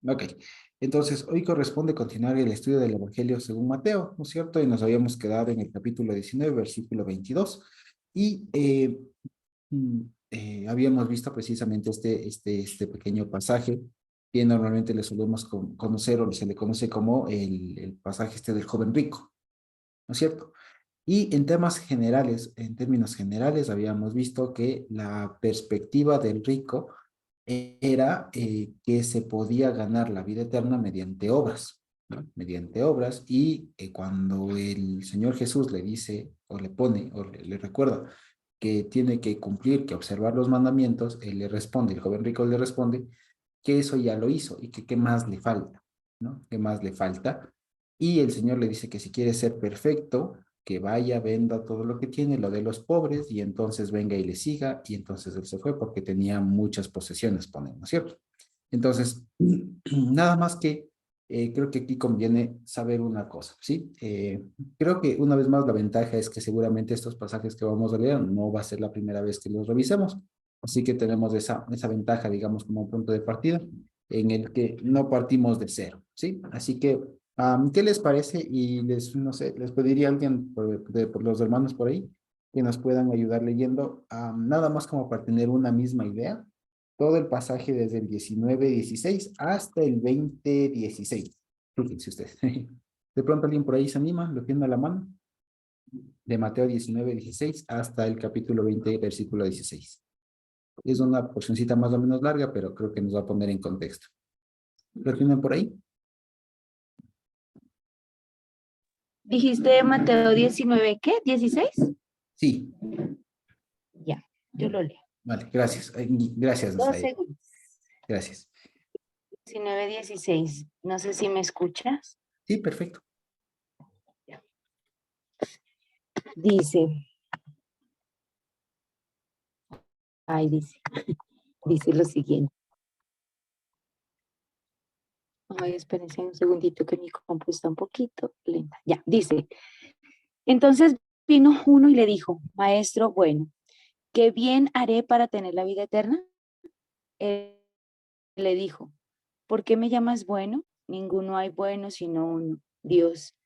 Ok, entonces hoy corresponde continuar el estudio del Evangelio según Mateo, ¿no es cierto? Y nos habíamos quedado en el capítulo 19, versículo 22, y habíamos visto precisamente este pequeño pasaje que normalmente le solemos conocer o se le conoce como el pasaje del joven rico, ¿no es cierto? Y en temas generales, en términos generales, habíamos visto que la perspectiva del rico era que se podía ganar la vida eterna mediante obras, ¿no? Mediante obras, y cuando el Señor Jesús le dice, o le pone, o le recuerda que tiene que cumplir, que observar los mandamientos, él le responde, el joven rico le responde que eso ya lo hizo y que qué más le falta, ¿no? ¿Qué más le falta? Y el Señor le dice que si quiere ser perfecto, que vaya, venda todo lo que tiene, lo de los pobres, y entonces venga y le siga, y entonces él se fue porque tenía muchas posesiones, ponemos, ¿no es cierto? Entonces, nada más que creo que aquí conviene saber una cosa, ¿sí? Creo que una vez más la ventaja es que seguramente estos pasajes que vamos a leer no va a ser la primera vez que los revisemos, así que tenemos esa ventaja, digamos, como punto de partida en el que no partimos de cero, ¿sí? Así que, ¿qué les parece? Y no sé, les pediría a alguien por los hermanos por ahí que nos puedan ayudar leyendo, nada más como para tener una misma idea todo el pasaje desde el 19:16 hasta el 20:16. Fíjense ustedes. De pronto alguien por ahí se anima, lo tiene a la mano, de Mateo 19:16 hasta el capítulo 20, versículo 16. Es una porcioncita más o menos larga, pero creo que nos va a poner en contexto. ¿Lo tienen por ahí? Dijiste Mateo 19, ¿qué? ¿16? Sí. Ya, yo lo leo. Vale, gracias. Gracias, Dos Nazaret. segundos. Gracias. 19, 16. No sé si me escuchas. Sí, perfecto. Dice, dice lo siguiente. Ay, espérense un segundito que mi compu está un poquito lenta. Ya, dice. Entonces vino uno y le dijo, maestro, bueno, ¿qué bien haré para tener la vida eterna? Él le dijo, ¿por qué me llamas bueno? Ninguno hay bueno sino uno, Dios.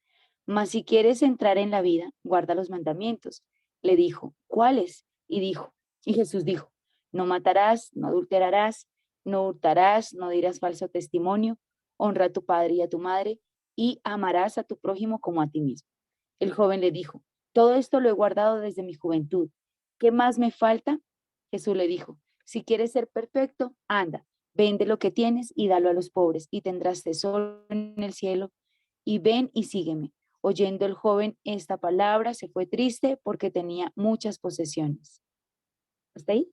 Mas si quieres entrar en la vida, guarda los mandamientos. Le dijo, ¿cuáles? Y Jesús dijo, no matarás, no adulterarás, no hurtarás, no dirás falso testimonio, honra a tu padre y a tu madre, y amarás a tu prójimo como a ti mismo. El joven le dijo, todo esto lo he guardado desde mi juventud. ¿Qué más me falta? Jesús le dijo, si quieres ser perfecto, anda, vende lo que tienes y dalo a los pobres, y tendrás tesoro en el cielo, y ven y sígueme. Oyendo el joven esta palabra, se fue triste porque tenía muchas posesiones. ¿Hasta ahí?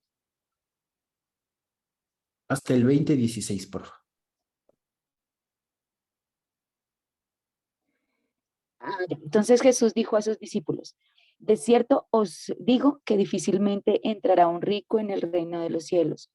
Hasta el 20:16, por favor. Entonces Jesús dijo a sus discípulos, de cierto os digo que difícilmente entrará un rico en el reino de los cielos.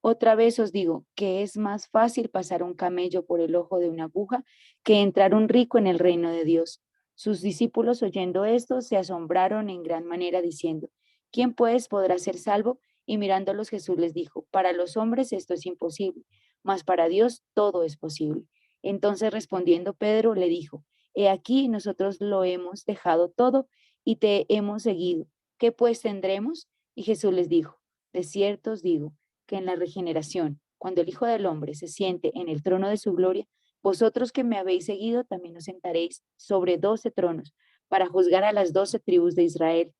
Otra vez os digo que es más fácil pasar un camello por el ojo de una aguja que entrar un rico en el reino de Dios. Sus discípulos oyendo esto se asombraron en gran manera diciendo, ¿quién pues podrá ser salvo? Y mirándolos Jesús les dijo, para los hombres esto es imposible, mas para Dios todo es posible. Entonces respondiendo Pedro le dijo, he aquí nosotros lo hemos dejado todo y te hemos seguido. ¿Qué pues tendremos? Y Jesús les dijo, de cierto os digo, que en la regeneración, cuando el Hijo del Hombre se siente en el trono de su gloria, vosotros que me habéis seguido también os sentaréis sobre 12 tronos para juzgar a las 12 tribus de Israel.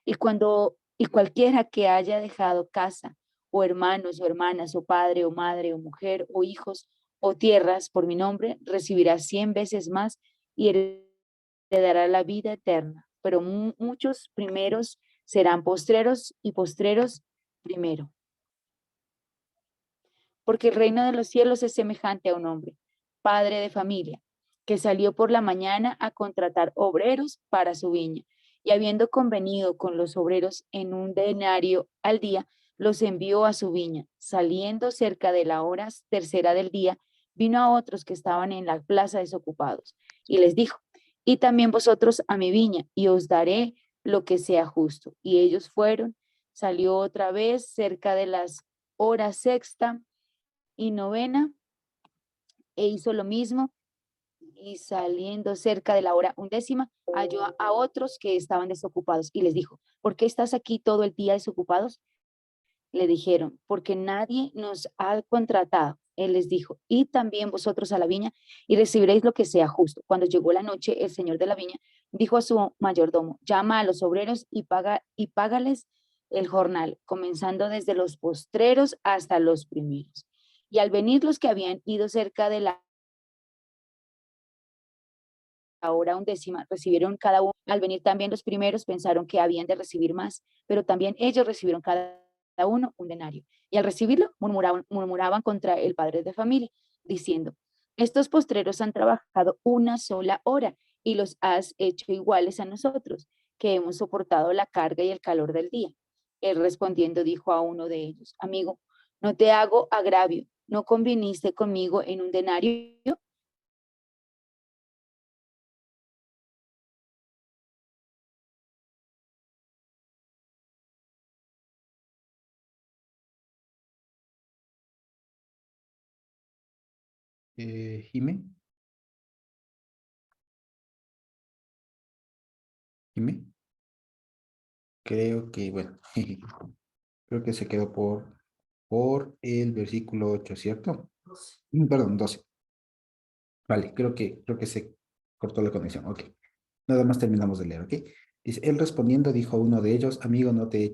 Y cualquiera que haya dejado casa, o hermanos, o hermanas, o padre, o madre, o mujer, o hijos, o tierras por mi nombre, recibirá 100 veces más y heredará la vida eterna. Pero muchos primeros serán postreros y postreros primero. Porque el reino de los cielos es semejante a un hombre, padre de familia, que salió por la mañana a contratar obreros para su viña, y habiendo convenido con los obreros en un denario al día, los envió a su viña. Saliendo cerca de la hora tercera del día, vino a otros que estaban en la plaza desocupados, y les dijo, y también vosotros a mi viña, y os daré lo que sea justo. Y ellos fueron, salió otra vez cerca de las horas sexta y novena, E hizo lo mismo y saliendo cerca de la hora 11, halló a otros que estaban desocupados y les dijo, ¿por qué estás aquí todo el día desocupados? Le dijeron, porque nadie nos ha contratado. Él les dijo, y también vosotros a la viña y recibiréis lo que sea justo. Cuando llegó la noche, el señor de la viña dijo a su mayordomo, llama a los obreros y págales el jornal, comenzando desde los postreros hasta los primeros. Y al venir los que habían ido cerca de la hora 11, recibieron cada uno. Al venir también los primeros, pensaron que habían de recibir más, pero también ellos recibieron cada uno un denario. Y al recibirlo, murmuraban contra el padre de familia, diciendo, estos postreros han trabajado una sola hora y los has hecho iguales a nosotros, que hemos soportado la carga y el calor del día. Él respondiendo dijo a uno de ellos, amigo, no te hago agravio, ¿no conviniste conmigo en un denario? Jimé, Jimé, creo que, bueno, creo que se quedó por el versículo 8, ¿cierto? Perdón, 12. Vale, creo que se cortó la conexión. Ok. Nada más terminamos de leer, ¿ok? Dice, él respondiendo dijo a uno de ellos, amigo, no te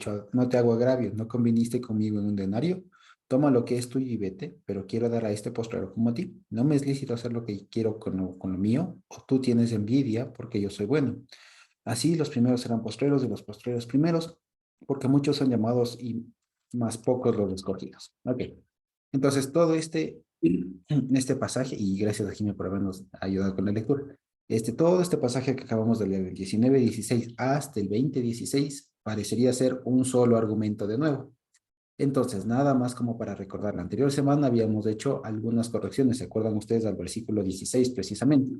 hago agravio, ¿no conviniste conmigo en un denario? Toma lo que es tuyo y vete, pero quiero dar a este postrero como a ti. No me es lícito hacer lo que quiero con lo mío, o tú tienes envidia porque yo soy bueno. Así los primeros serán postreros y los postreros primeros, porque muchos son llamados y más pocos los escogidos. Ok. Entonces, todo este pasaje, y gracias a Jimmy por habernos ayudado con la lectura, todo este pasaje que acabamos de leer, del 19:16 hasta el 20:16, parecería ser un solo argumento de nuevo. Entonces, nada más como para recordar, la anterior semana habíamos hecho algunas correcciones, ¿se acuerdan ustedes al versículo 16 precisamente?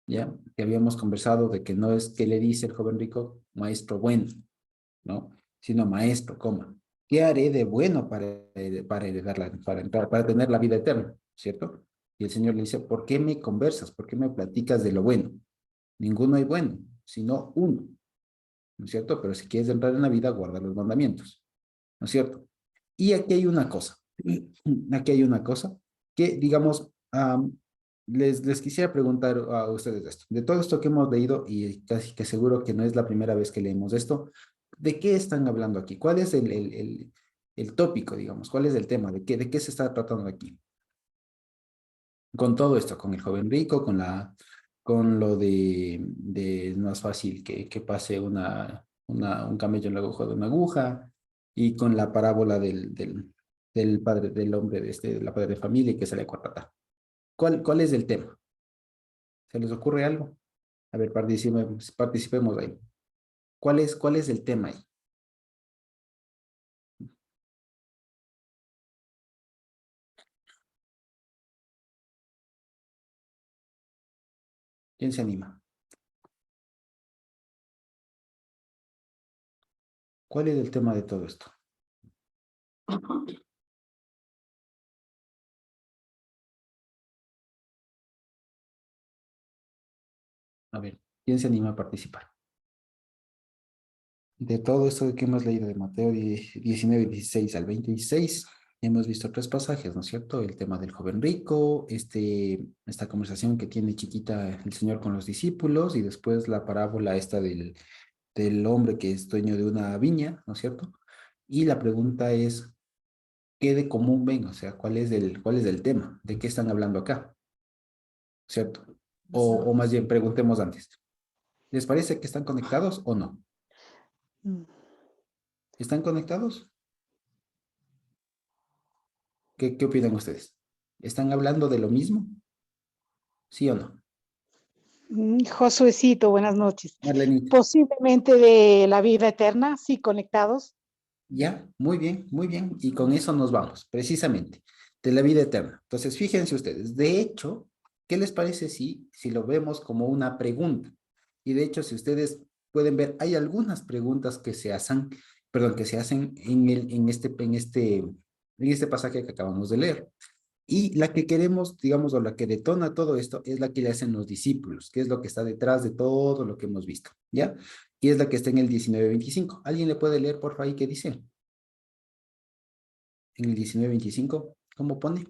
¿Ya? Que habíamos conversado de que no es que le dice el joven rico, maestro bueno, ¿no? Sino maestro, coma. ¿Qué haré de bueno para heredarla, para tener la vida eterna? ¿Cierto? Y el Señor le dice, ¿por qué me conversas? ¿Por qué me platicas de lo bueno? Ninguno hay bueno, sino uno, ¿no es cierto? Pero si quieres entrar en la vida, guarda los mandamientos, ¿no es cierto? Y aquí hay una cosa, aquí hay una cosa que, digamos, les quisiera preguntar a ustedes esto. De todo esto que hemos leído, y casi que seguro que no es la primera vez que leemos esto, ¿de qué están hablando aquí? ¿Cuál es el tópico, digamos? ¿Cuál es el tema? ¿De qué se está tratando aquí? Con todo esto, con el joven rico, con lo de no es fácil que pase un camello en el ojo de una aguja, y con la parábola del padre, del hombre, de la padre de familia que sale a contratar. ¿Cuál es el tema? ¿Se les ocurre algo? A ver, participemos ahí. ¿Cuál es el tema ahí? ¿Quién se anima? ¿Cuál es el tema de todo esto? A ver, ¿quién se anima a participar? De todo esto que hemos leído de Mateo 19:16 al 20:16, hemos visto tres pasajes, ¿no es cierto? El tema del joven rico, esta conversación que tiene chiquita el Señor con los discípulos, y después la parábola esta del hombre que es dueño de una viña, ¿no es cierto? Y la pregunta es, ¿qué de común ven? O sea, ¿cuál es el tema? ¿De qué están hablando acá? ¿Cierto? O más bien, preguntemos antes. ¿Les parece que están conectados o no? Mm. ¿Están conectados? ¿Qué opinan ustedes? ¿Están hablando de lo mismo? ¿Sí o no? Josuecito, buenas noches. Marlenita. Posiblemente de la vida eterna, sí, conectados. Ya, muy bien, muy bien. Y con eso nos vamos, precisamente, de la vida eterna. Entonces, fíjense ustedes, de hecho, ¿qué les parece si lo vemos como una pregunta? Y de hecho, si ustedes pueden ver, hay algunas preguntas que se hacen, perdón, que se hacen en este pasaje que acabamos de leer. Y la que queremos, digamos, o la que detona todo esto es la que le hacen los discípulos, que es lo que está detrás de todo lo que hemos visto, ¿ya? Y es la que está en el 19:25. ¿Alguien le puede leer, por favor, ahí qué dice? En el 19:25, ¿cómo pone?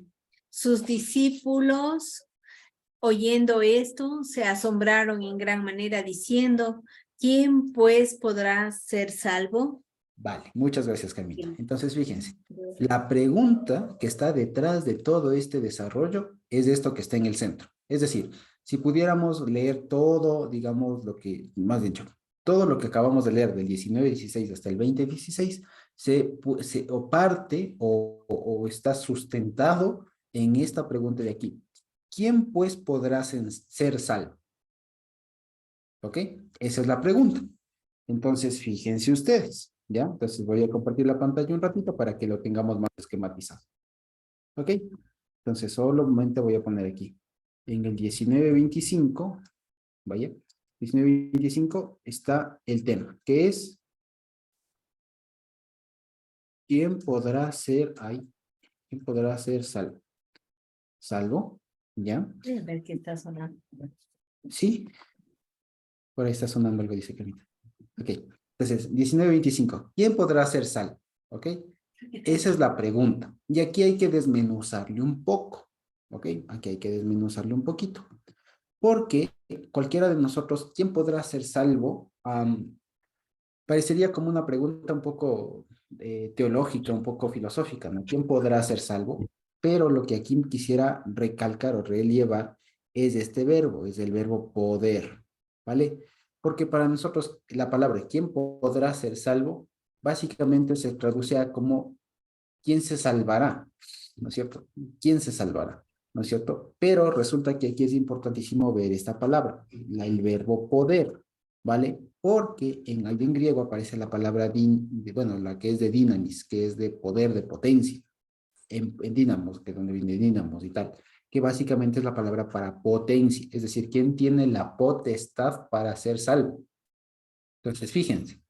Sus discípulos, oyendo esto, se asombraron en gran manera, diciendo, ¿quién pues podrá ser salvo? Vale, muchas gracias, Carmita. Entonces, fíjense, la pregunta que está detrás de todo este desarrollo es esto que está en el centro. Es decir, si pudiéramos leer todo, digamos, lo que, más dicho, todo lo que acabamos de leer del 19:16 hasta el 20:16, o parte o está sustentado en esta pregunta de aquí. ¿Quién pues podrá ser salvo? ¿Ok? Esa es la pregunta. Entonces, fíjense ustedes, ¿ya? Entonces voy a compartir la pantalla un ratito para que lo tengamos más esquematizado. ¿Ok? Entonces, solamente voy a poner aquí. En el 19:25, vaya, 19:25 está el tema, que es ¿quién podrá ser ahí? ¿Quién podrá ser salvo? ¿Salvo? ¿Ya? A ver qué está sonando. Sí. Por ahí está sonando algo, dice Carita. Ok. Entonces, 19:25. ¿Quién podrá ser salvo? ¿Ok? Esa es la pregunta. Y aquí hay que desmenuzarle un poco. ¿Ok? Aquí hay que desmenuzarle un poquito. Porque cualquiera de nosotros, ¿quién podrá ser salvo? Parecería como una pregunta un poco teológica, un poco filosófica, ¿no? ¿Quién podrá ser salvo? Pero lo que aquí quisiera recalcar o relevar es este verbo, es el verbo poder, ¿vale? Porque para nosotros la palabra ¿quién podrá ser salvo? Básicamente se traduce a como ¿quién se salvará? ¿No es cierto? ¿Quién se salvará? ¿No es cierto? Pero resulta que aquí es importantísimo ver esta palabra, el verbo poder, ¿vale? Porque ahí en griego aparece la palabra, bueno, la que es de dynamis, que es de poder, de potencia, en dínamos, que es donde viene dínamos y tal, que básicamente es la palabra para potencia, es decir, ¿quién tiene la potestad para ser salvo? Entonces, fíjense,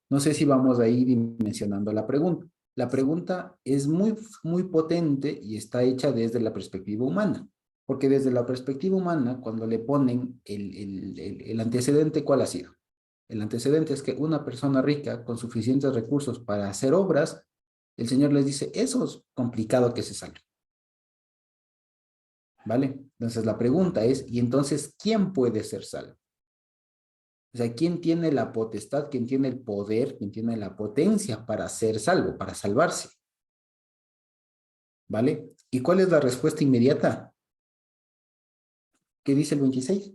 no sé si vamos a ir dimensionando la pregunta. La pregunta es muy, muy potente y está hecha desde la perspectiva humana, porque desde la perspectiva humana, cuando le ponen el antecedente, ¿cuál ha sido? El antecedente es que una persona rica con suficientes recursos para hacer obras, el Señor les dice, eso es complicado que se salga. ¿Vale? Entonces la pregunta es, ¿y entonces quién puede ser salvo? O sea, ¿quién tiene la potestad, quién tiene el poder, quién tiene la potencia para ser salvo, para salvarse? ¿Vale? ¿Y cuál es la respuesta inmediata? ¿Qué dice el 26?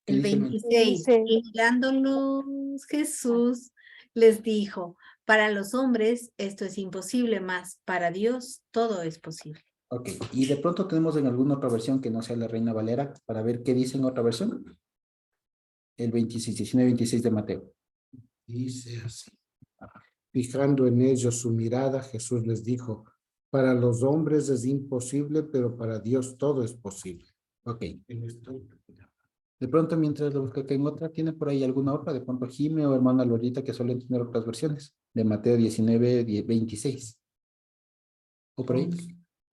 ¿Qué El dice el 26, Dice, y mirándolos, Jesús les dijo, para los hombres esto es imposible, mas para Dios todo es posible. Ok, y de pronto tenemos en alguna otra versión que no sea la Reina Valera, para ver qué dice en otra versión. El 26, 19-26 de Mateo. Dice así. Fijando en ellos su mirada, Jesús les dijo, para los hombres es imposible, pero para Dios todo es posible. Ok, En esto, de pronto mientras lo busco que en otra, ¿tiene por ahí alguna otra? De pronto Jime o hermana Lolita que suelen tener otras versiones. De Mateo 19, 26. ¿O por ahí?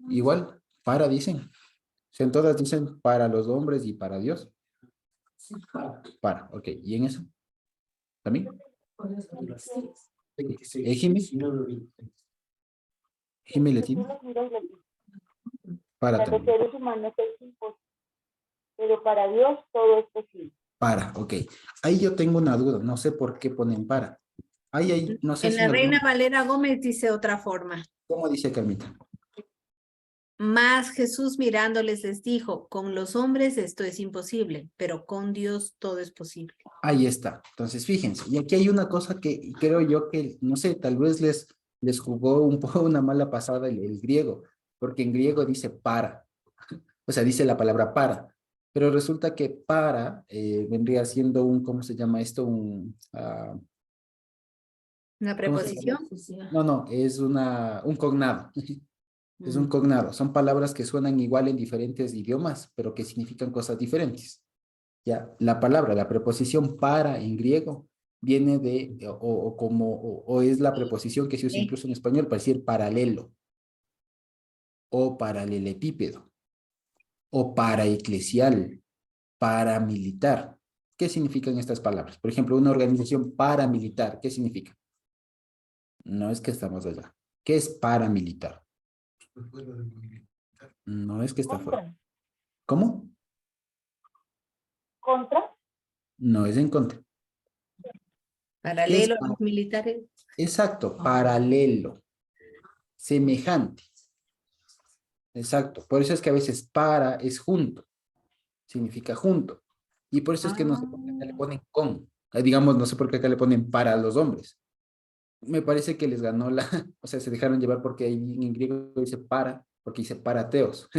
Igual, para dicen. O sea, en todas dicen para los hombres y para Dios. Para, ok. ¿Y en eso? ¿También? Jime? Jime le tiene. Para Para los también. seres humanos es imposible, pero para Dios todo es posible. Para, ok. Ahí yo tengo una duda. No sé por qué ponen para. Ahí, no sé En si la en algún... Reina Valera Gómez dice otra forma. ¿Cómo dice Carmita? Mas Jesús mirándoles les dijo, con los hombres esto es imposible, pero con Dios todo es posible. Ahí está. Entonces, fíjense. Y aquí hay una cosa que creo yo que, no sé, tal vez les jugó un poco una mala pasada el griego, porque en griego dice para. O sea, dice la palabra para. Pero resulta que para vendría siendo un, ¿cómo se llama esto? ¿Una ¿Cómo se llama? preposición? No, es un cognado. Es un cognado. Son palabras que suenan igual en diferentes idiomas, pero que significan cosas diferentes. Ya, la palabra, la preposición para en griego, viene de, o es la preposición que se usa Sí. incluso en español para decir paralelo, o paralelepípedo, o paraeclesial, paramilitar. ¿Qué significan estas palabras? Por ejemplo, una organización paramilitar, ¿qué significa? No es que estamos allá. ¿Qué es paramilitar? No es que está fuera. Contra. ¿Cómo? Contra. No es en contra. ¿Qué es Paralelo a los militares. Exacto, paralelo, semejante. Exacto. Por eso es que a veces para es junto, significa junto. Y por eso es que no sé por qué acá le ponen con. Digamos, no sé por qué acá le ponen para los hombres. Me parece que les ganó la, o sea, se dejaron llevar porque ahí en griego dice para, porque dice para teos.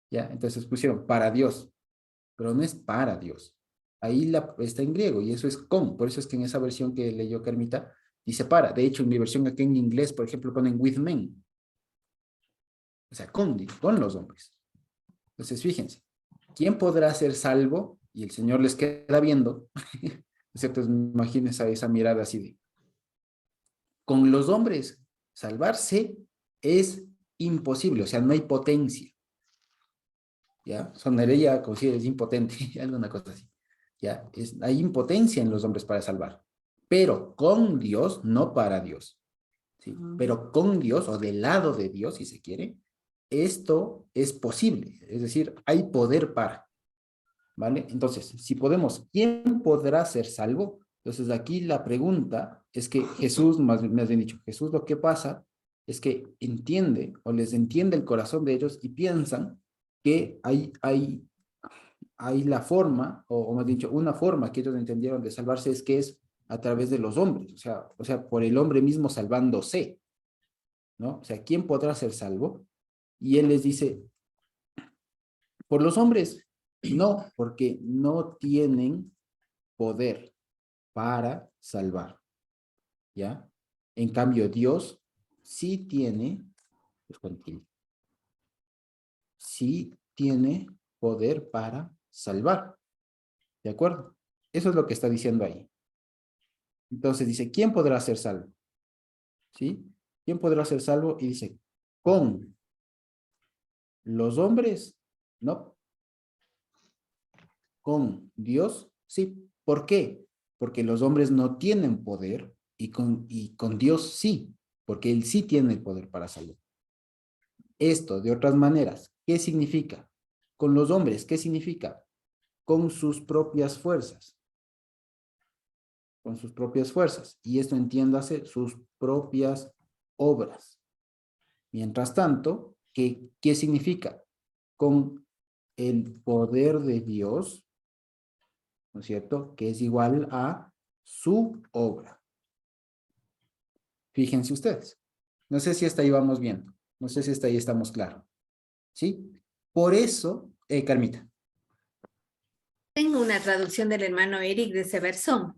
Ya, entonces pusieron para Dios, pero no es para Dios. Ahí está en griego y eso es con. Por eso es que en esa versión que leyó Carmita dice para. De hecho, en mi versión aquí en inglés, por ejemplo, ponen with men. O sea, con los hombres. Entonces, fíjense, ¿quién podrá ser salvo? Y el Señor les queda viendo, ¿cierto? Imagínense esa mirada así de, con los hombres, salvarse es imposible, o sea, no hay potencia, ¿ya? Sonaría como si eres impotente, alguna cosa así, ¿ya? Hay impotencia en los hombres para salvar, pero con Dios, no para Dios, ¿sí? Pero con Dios, o del lado de Dios, si se quiere, esto es posible, es decir, hay poder para, ¿vale? Entonces, si podemos, ¿quién podrá ser salvo? Entonces, aquí la pregunta es que Jesús, más bien dicho, Jesús lo que pasa es que entiende o les entiende el corazón de ellos y piensan que hay la forma, o más dicho, una forma que ellos entendieron de salvarse es que es a través de los hombres, o sea, por el hombre mismo salvándose, ¿no? O sea, ¿quién podrá ser salvo? Y él les dice, por los hombres, no, porque no tienen poder para salvar, ¿ya? En cambio, Dios sí tiene, pues, sí tiene poder para salvar, ¿de acuerdo? Eso es lo que está diciendo ahí. Entonces dice, ¿quién podrá ser salvo? ¿Sí? ¿Quién podrá ser salvo? Y dice, con los hombres, no, con Dios, sí. ¿Por qué? Porque los hombres no tienen poder y con Dios sí, porque Él sí tiene el poder para salvar. Esto, de otras maneras, ¿qué significa? Con los hombres, ¿qué significa? Con sus propias fuerzas. Con sus propias fuerzas. Y esto entiéndase, sus propias obras. Mientras tanto, ¿qué significa? Con el poder de Dios, ¿no es cierto? Que es igual a su obra. Fíjense ustedes. No sé si hasta ahí vamos viendo. No sé si hasta ahí estamos claros. ¿Sí? Por eso, Carmita. Tengo una traducción del hermano Eric de ese verso. Por favor.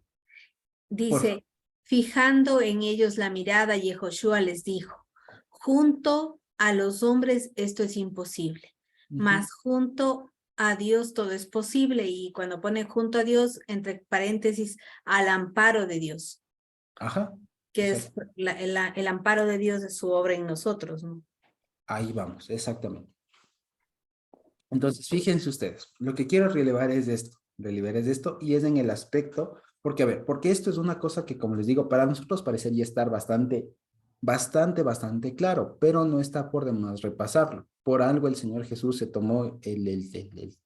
Dice, fijando en ellos la mirada, Yehoshua les dijo, junto a los hombres esto es imposible, mas junto a Dios todo es posible. Y cuando pone junto a Dios, entre paréntesis, al amparo de Dios, Ajá. que Exacto. es el amparo de Dios de su obra en nosotros, ¿no? Ahí vamos, exactamente. Entonces, fíjense ustedes, lo que quiero relevar es esto, y es en el aspecto, porque a ver, porque esto es una cosa que, como les digo, para nosotros parecería estar bastante claro, pero no está por demás repasarlo. Por algo el Señor Jesús se tomó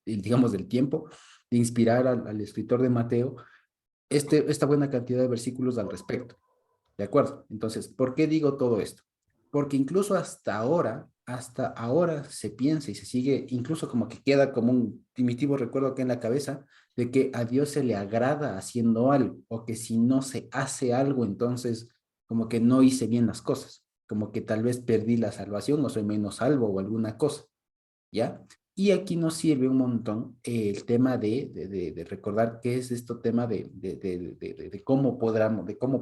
digamos, del tiempo de inspirar al escritor de Mateo esta buena cantidad de versículos al respecto. ¿De acuerdo? Entonces, ¿por qué digo todo esto? Porque incluso hasta ahora se piensa y se sigue, incluso como que queda como un primitivo recuerdo acá en la cabeza, de que a Dios se le agrada haciendo algo, o que si no se hace algo, entonces como que no hice bien las cosas, como que tal vez perdí la salvación o soy menos salvo o alguna cosa, ¿ya? Y aquí nos sirve un montón el tema de recordar qué es este tema de cómo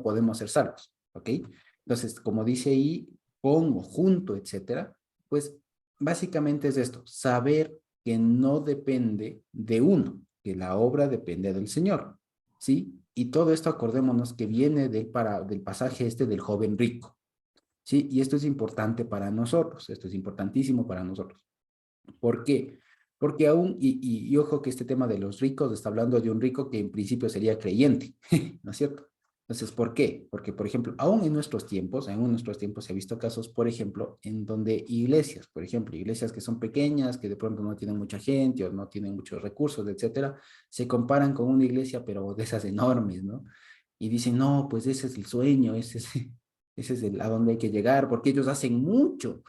podemos ser salvos, ¿ok? Entonces, como dice ahí, con o junto, etcétera, pues básicamente es esto, saber que no depende de uno, que la obra depende del Señor, ¿sí? Y todo esto acordémonos que viene del pasaje este del joven rico. ¿Sí? Y esto es importante para nosotros, esto es importantísimo para nosotros. ¿Por qué? Porque aún, y ojo que este tema de los ricos está hablando de un rico que en principio sería creyente, ¿no es cierto? Entonces, ¿por qué? Porque, por ejemplo, aún en nuestros tiempos se ha visto casos, por ejemplo, en donde iglesias, por ejemplo, iglesias que son pequeñas, que de pronto no tienen mucha gente o no tienen muchos recursos, etcétera, se comparan con una iglesia, pero de esas enormes, ¿no? Y dicen, no, pues ese es el sueño, ese es a donde hay que llegar, porque ellos hacen mucho.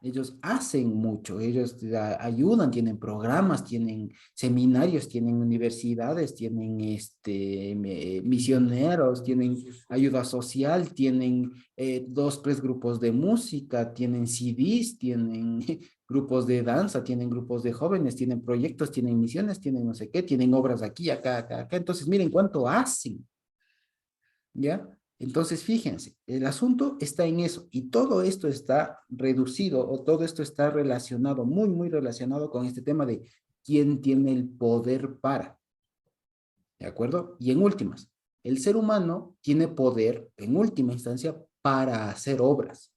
Ellos hacen mucho, ellos ayudan, tienen programas, tienen seminarios, tienen universidades, tienen misioneros, tienen ayuda social, tienen 2, 3 grupos de música, tienen CDs, tienen grupos de danza, tienen grupos de jóvenes, tienen proyectos, tienen misiones, tienen no sé qué, tienen obras aquí, acá, acá, acá. Entonces, miren cuánto hacen, ¿ya? Entonces, fíjense, el asunto está en eso y todo esto está reducido o todo esto está relacionado, muy, muy relacionado con este tema de quién tiene el poder para, ¿de acuerdo? Y en últimas, el ser humano tiene poder, en última instancia, para hacer obras,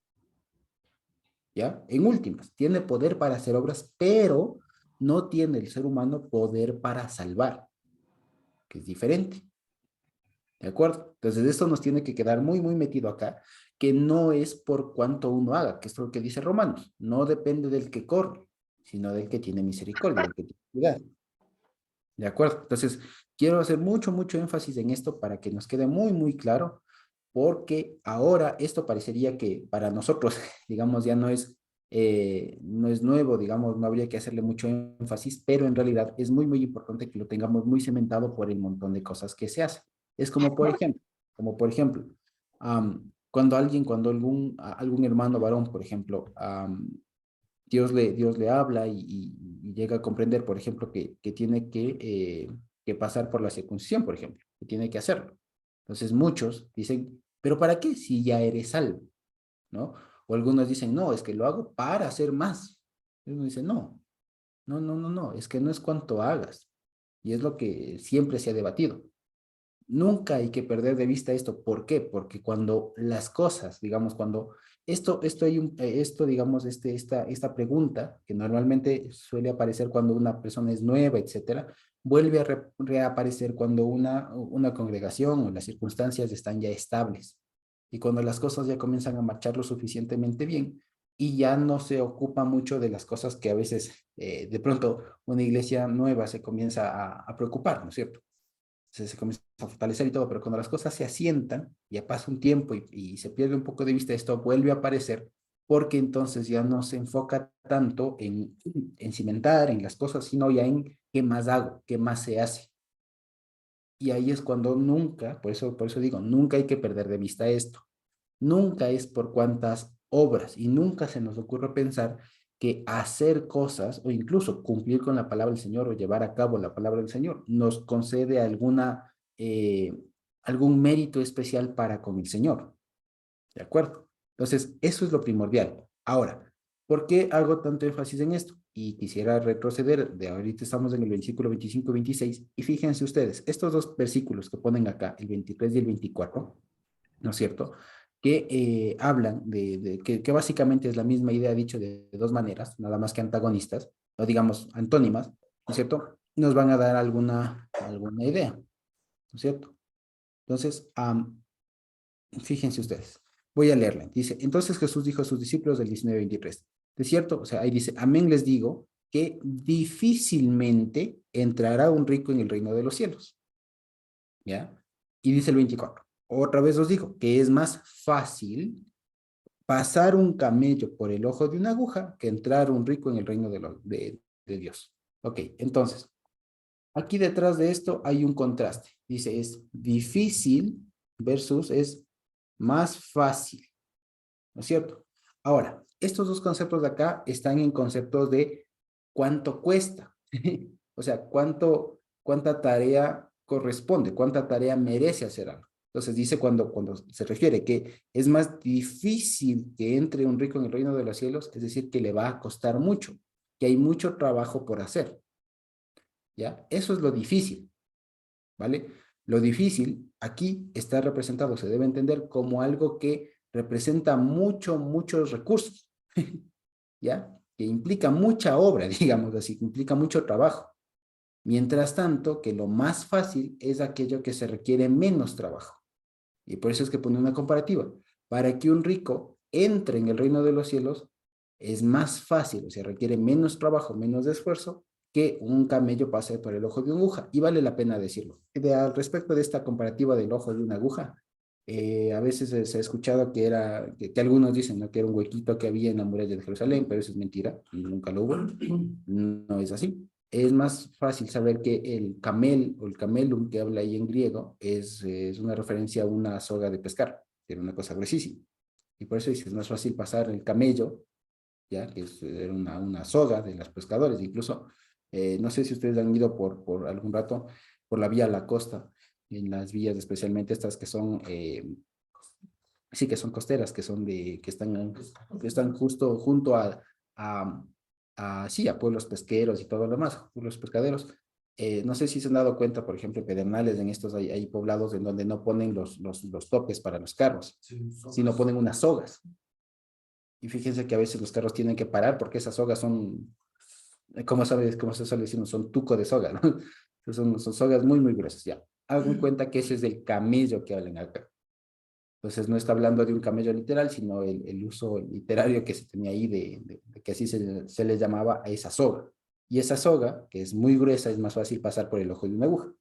¿ya? En últimas, tiene poder para hacer obras, pero no tiene el ser humano poder para salvar, que es diferente. ¿De acuerdo? Entonces, esto nos tiene que quedar muy, muy metido acá, que no es por cuánto uno haga, que es lo que dice Romanos. No depende del que corre, sino del que tiene misericordia, del que tiene piedad. ¿De acuerdo? Entonces, quiero hacer mucho, mucho énfasis en esto para que nos quede muy, muy claro, porque ahora esto parecería que para nosotros, digamos, ya no es nuevo, digamos, no habría que hacerle mucho énfasis, pero en realidad es muy, muy importante que lo tengamos muy cimentado por el montón de cosas que se hacen. Es como por ejemplo, cuando algún hermano varón, por ejemplo, Dios le habla y llega a comprender, por ejemplo, que tiene que pasar por la circuncisión, por ejemplo, que tiene que hacerlo. Entonces muchos dicen, ¿pero para qué si ya eres salvo? ¿No? O algunos dicen, no, es que lo hago para hacer más. Y uno dice, no, no, no, no, no, es que no es cuánto hagas. Y es lo que siempre se ha debatido. Nunca hay que perder de vista esto. ¿Por qué? Porque cuando las cosas, digamos, cuando digamos, esta pregunta, que normalmente suele aparecer cuando una persona es nueva, etcétera, vuelve a reaparecer cuando una congregación o las circunstancias están ya estables. Y cuando las cosas ya comienzan a marchar lo suficientemente bien y ya no se ocupa mucho de las cosas que a veces, de pronto, una iglesia nueva se comienza a preocupar, ¿no es cierto? Se comienza a fortalecer y todo, pero cuando las cosas se asientan, ya pasa un tiempo y se pierde un poco de vista, esto vuelve a aparecer, porque entonces ya no se enfoca tanto en cimentar, en las cosas, sino ya en qué más hago, qué más se hace. Y ahí es cuando nunca, por eso digo, nunca hay que perder de vista esto. Nunca es por cuántas obras y nunca se nos ocurre pensar que hacer cosas o incluso cumplir con la palabra del Señor o llevar a cabo la palabra del Señor nos concede algún mérito especial para con el Señor. ¿De acuerdo? Entonces, eso es lo primordial. Ahora, ¿por qué hago tanto énfasis en esto? Y quisiera retroceder, de ahorita estamos en el versículo 25 y 26, y fíjense ustedes, estos dos versículos que ponen acá, el 23 y el 24, ¿no es cierto? Que hablan que básicamente es la misma idea dicho de dos maneras, nada más que antagonistas, o digamos antónimas, ¿no es cierto? Nos van a dar alguna idea, ¿no es cierto? Entonces, fíjense ustedes, voy a leerla. Dice, entonces Jesús dijo a sus discípulos del 19:23, de cierto, o sea, ahí dice, amén les digo que difícilmente entrará un rico en el reino de los cielos, ¿ya? Y dice el 24, otra vez os digo que es más fácil pasar un camello por el ojo de una aguja que entrar un rico en el reino de Dios. Ok, entonces, aquí detrás de esto hay un contraste. Dice, es difícil versus es más fácil, ¿no es cierto? Ahora, estos dos conceptos de acá están en conceptos de cuánto cuesta, o sea, cuánta tarea corresponde, cuánta tarea merece hacer algo. Entonces dice cuando se refiere que es más difícil que entre un rico en el reino de los cielos, es decir, que le va a costar mucho, que hay mucho trabajo por hacer, ¿ya? Eso es lo difícil, ¿vale? Lo difícil aquí está representado, se debe entender como algo que representa muchos recursos, ¿ya? Que implica mucha obra, digamos así, que implica mucho trabajo. Mientras tanto, que lo más fácil es aquello que se requiere menos trabajo. Y por eso es que pone una comparativa. Para que un rico entre en el reino de los cielos, es más fácil, o sea, requiere menos trabajo, menos esfuerzo, que un camello pase por el ojo de una aguja. Y vale la pena decirlo. Al respecto de esta comparativa del ojo de una aguja, a veces se ha escuchado que algunos dicen, ¿no?, que era un huequito que había en la muralla de Jerusalén, pero eso es mentira, nunca lo hubo. No es así. Es más fácil saber que el camel o el camelum que habla ahí en griego es una referencia a una soga de pescar, que era una cosa gruesísima. Y por eso dice, es más fácil pasar el camello, ya que era una soga de los pescadores. Incluso, no sé si ustedes han ido por algún rato por la vía a la costa, en las vías especialmente estas que son, sí, que son costeras, que están justo junto sí, a pueblos pesqueros y todo lo demás, pueblos pescaderos. No sé si se han dado cuenta, por ejemplo, en Pedernales, en estos hay poblados en donde no ponen los topes para los carros, sino ponen unas sogas. Y fíjense que a veces los carros tienen que parar porque esas sogas son, ¿cómo se suele decir? Son tuco de soga, ¿no? Son sogas muy gruesas, ya. Hagan cuenta que ese es el camello que hablan acá. Entonces no está hablando de un camello literal, sino el uso literario que se tenía ahí de que así se le llamaba a esa soga. Y esa soga, que es muy gruesa, es más fácil pasar por el ojo de una aguja.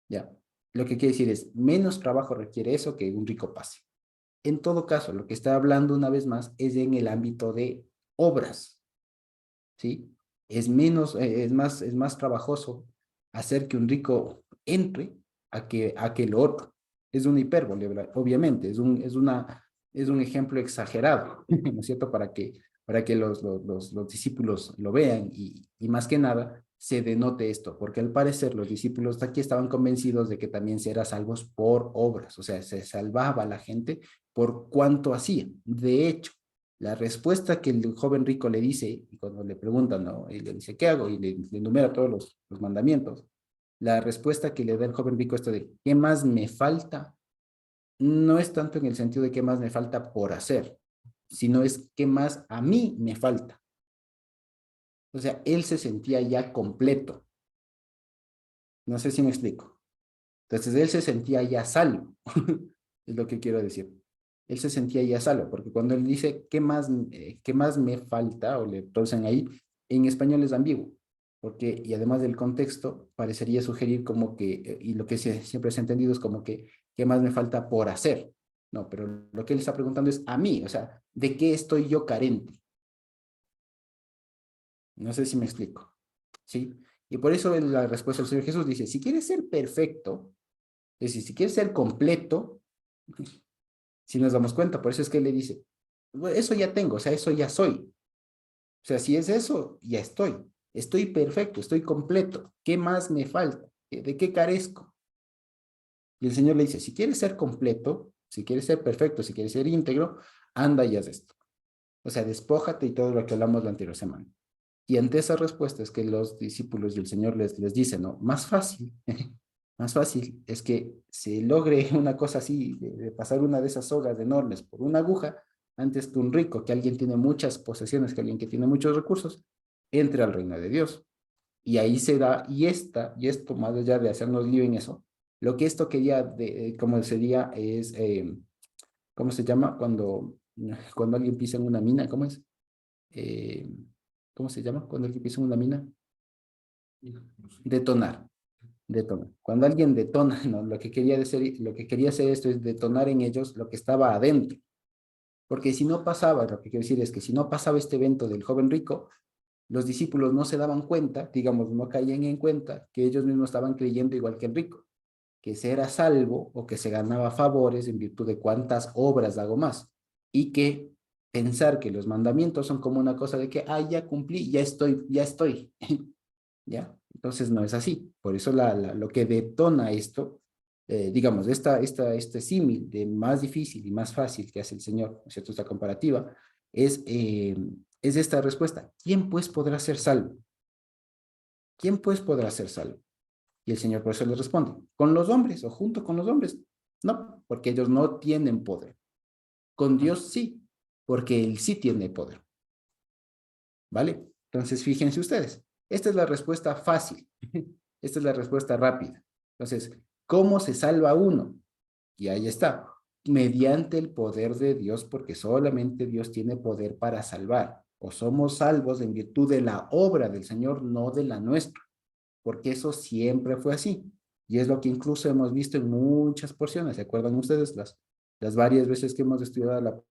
¿Ya? Lo que quiere decir es, menos trabajo requiere eso que un rico pase. En todo caso, lo que está hablando una vez más es en el ámbito de obras, ¿sí? Es más trabajoso hacer que un rico entre a que lo otro. Es una hipérbole, obviamente, es un ejemplo exagerado, ¿no es cierto? Para que los discípulos lo vean y más que nada se denote esto, porque al parecer los discípulos de aquí estaban convencidos de que también se eran salvos por obras, o sea, se salvaba a la gente por cuanto hacían. De hecho, la respuesta que el joven rico le dice, y cuando le preguntan, ¿no?, y le dice, ¿qué hago? Y le enumera todos los mandamientos. La respuesta que le da el joven rico, esto de, ¿qué más me falta? No es tanto en el sentido de qué más me falta por hacer, sino es qué más a mí me falta. O sea, él se sentía ya completo. No sé si me explico. Entonces, él se sentía ya salvo, es lo que quiero decir. Él se sentía ya salvo, porque cuando él dice, ¿qué más me falta? O le traducen ahí, en español es ambiguo, porque, y además del contexto, parecería sugerir como que, y lo que siempre se ha entendido es como que, ¿qué más me falta por hacer? No, pero lo que él está preguntando es a mí, o sea, ¿de qué estoy yo carente? No sé si me explico, ¿sí? Y por eso la respuesta del Señor Jesús dice, si quieres ser perfecto, es decir, si quieres ser completo, si nos damos cuenta, por eso es que él le dice, bueno, eso ya tengo, o sea, eso ya soy. O sea, si es eso, ya estoy perfecto, estoy completo. ¿Qué más me falta? ¿De qué carezco? Y el Señor le dice, si quieres ser completo, si quieres ser perfecto, si quieres ser íntegro, anda y haz esto. O sea, despójate y todo lo que hablamos la anterior semana. Y ante esa respuesta es que los discípulos y el Señor les dice, no, más fácil, más fácil es que se logre una cosa así, de pasar una de esas sogas enormes por una aguja, antes que un rico, que alguien tiene muchas posesiones, que alguien que tiene muchos recursos, entre al reino de Dios. Y ahí se da, y esto más allá de hacernos lío en eso, lo que esto quería, como sería, es, ¿cómo se llama? Cuando alguien pisa en una mina, ¿cómo es? ¿Cómo se llama? Cuando alguien pisa en una mina. Detonar. Cuando alguien detona, ¿no? Lo que quería hacer esto es detonar en ellos lo que estaba adentro. Porque si no pasaba, lo que quiero decir es que si no pasaba este evento del joven rico, los discípulos no se daban cuenta, digamos, no caían en cuenta que ellos mismos estaban creyendo igual que el rico, que se era salvo o que se ganaba favores en virtud de cuántas obras hago más. Y que pensar que los mandamientos son como una cosa de que, ya cumplí, ya estoy. ¿Ya? Entonces no es así. Por eso lo que detona esto, digamos, este símil de más difícil y más fácil que hace el Señor, ¿no es cierto? Esta comparativa, es esta respuesta. ¿Quién pues podrá ser salvo? ¿Quién pues podrá ser salvo? Y el Señor por eso les responde, ¿con los hombres o junto con los hombres? No, porque ellos no tienen poder. Con Dios sí, porque Él sí tiene poder. ¿Vale? Entonces, fíjense ustedes, esta es la respuesta fácil, esta es la respuesta rápida. Entonces, ¿cómo se salva uno? Y ahí está, mediante el poder de Dios, porque solamente Dios tiene poder para salvar. O somos salvos en virtud de la obra del Señor, no de la nuestra, porque eso siempre fue así. Y es lo que incluso hemos visto en muchas porciones. ¿Se acuerdan ustedes las varias veces que hemos estudiado la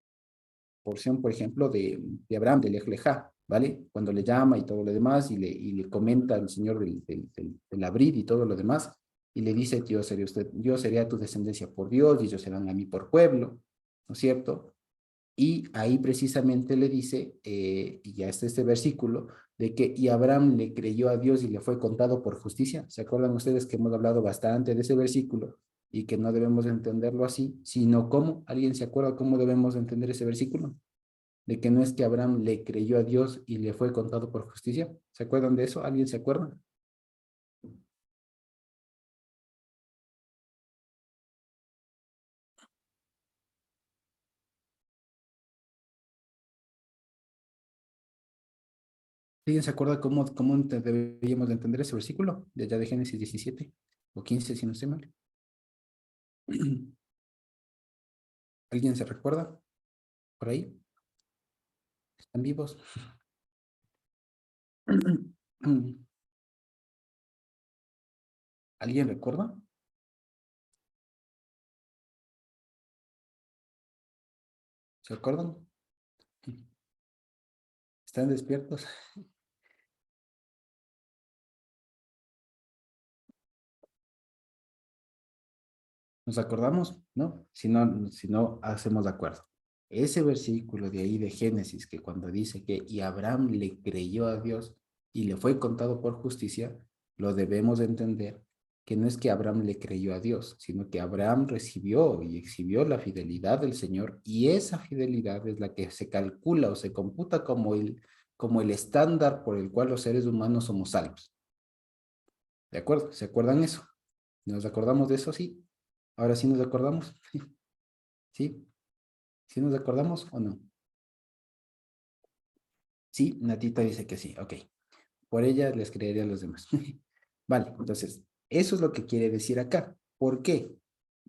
porción, por ejemplo, de Abraham, de Lej Lejá, ¿vale? Cuando le llama y todo lo demás, y le comenta al Señor del abrir y todo lo demás, y le dice, yo seré a tu descendencia por Dios, y ellos serán a mí por pueblo, ¿no es cierto? Y ahí precisamente le dice, y ya está este versículo, de que y Abraham le creyó a Dios y le fue contado por justicia. ¿Se acuerdan ustedes que hemos hablado bastante de ese versículo y que no debemos entenderlo así, sino cómo? ¿Alguien se acuerda cómo debemos entender ese versículo? De que no es que Abraham le creyó a Dios y le fue contado por justicia. ¿Se acuerdan de eso? ¿Alguien se acuerda? ¿Alguien se acuerda cómo deberíamos de entender ese versículo? De allá de Génesis 17 o 15, si no estoy mal. ¿Alguien se recuerda? ¿Por ahí? ¿Están vivos? ¿Alguien recuerda? ¿Se acuerdan? ¿Están despiertos? ¿Nos acordamos? ¿No? Si no, hacemos de acuerdo. Ese versículo de ahí de Génesis, que cuando dice que y Abraham le creyó a Dios y le fue contado por justicia, lo debemos entender que no es que Abraham le creyó a Dios, sino que Abraham recibió y exhibió la fidelidad del Señor, y esa fidelidad es la que se calcula o se computa como el estándar por el cual los seres humanos somos salvos. ¿De acuerdo? ¿Se acuerdan eso? ¿Nos acordamos de eso? Sí. Ahora sí nos acordamos. ¿Sí? ¿Sí nos acordamos o no? Sí, Natita dice que sí. Ok. Por ella les creería a los demás. Vale, entonces, eso es lo que quiere decir acá. ¿Por qué?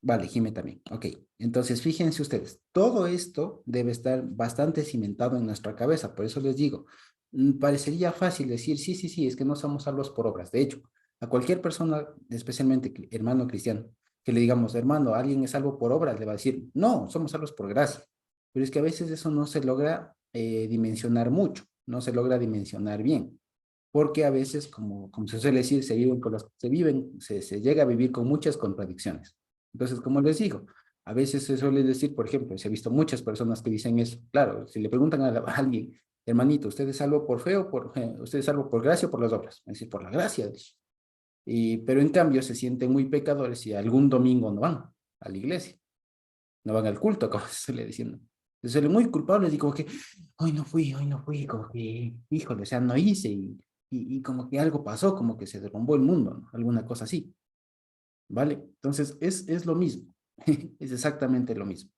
Vale, Jimé también. Ok. Entonces, fíjense ustedes, todo esto debe estar bastante cimentado en nuestra cabeza. Por eso les digo, parecería fácil decir, sí, sí, sí, es que no somos salvos por obras. De hecho, a cualquier persona, especialmente hermano cristiano, que le digamos, hermano, alguien es salvo por obras, le va a decir, no, somos salvos por gracia. Pero es que a veces eso no se logra dimensionar mucho, no se logra dimensionar bien, porque a veces, como se suele decir, se llega a vivir con muchas contradicciones. Entonces, como les digo, a veces se suele decir, por ejemplo, se ha visto muchas personas que dicen eso. Claro, si le preguntan a alguien, hermanito, ¿usted es salvo por fe o usted es salvo por gracia o por las obras? Es decir, por la gracia. Pero en cambio se sienten muy pecadores y algún domingo no van a la iglesia, no van al culto, como se suele diciendo. Se suelen muy culpables y como que, hoy no fui, como que, híjole, o sea, no hice y como que algo pasó, como que se derrumbó el mundo, ¿no? Alguna cosa así, ¿vale? Entonces, es lo mismo, es exactamente lo mismo.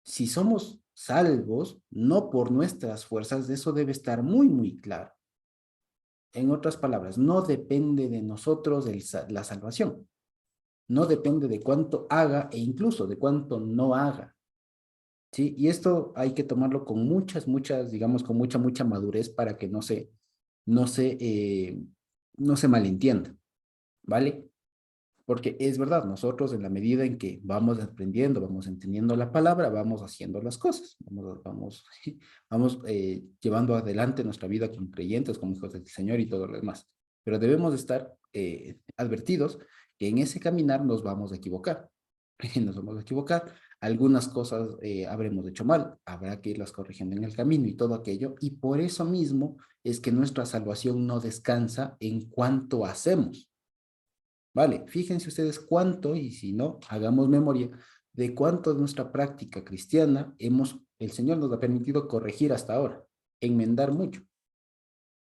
Si somos salvos, no por nuestras fuerzas, eso debe estar muy, muy claro. En otras palabras, no depende de nosotros la salvación, no depende de cuánto haga e incluso de cuánto no haga. ¿Sí? Y esto hay que tomarlo con muchas, digamos, con mucha madurez para que no se, no se malentienda, ¿vale? Porque es verdad, nosotros en la medida en que vamos aprendiendo, vamos entendiendo la palabra, vamos haciendo las cosas, vamos llevando adelante nuestra vida como creyentes, como hijos del Señor y todo lo demás. Pero debemos estar advertidos que en ese caminar nos vamos a equivocar. Nos vamos a equivocar. Algunas cosas habremos hecho mal, habrá que irlas corrigiendo en el camino y todo aquello. Y por eso mismo es que nuestra salvación no descansa en cuanto hacemos. Vale, fíjense ustedes cuánto, y si no, hagamos memoria de cuánto de nuestra práctica cristiana el Señor nos ha permitido corregir hasta ahora, enmendar mucho.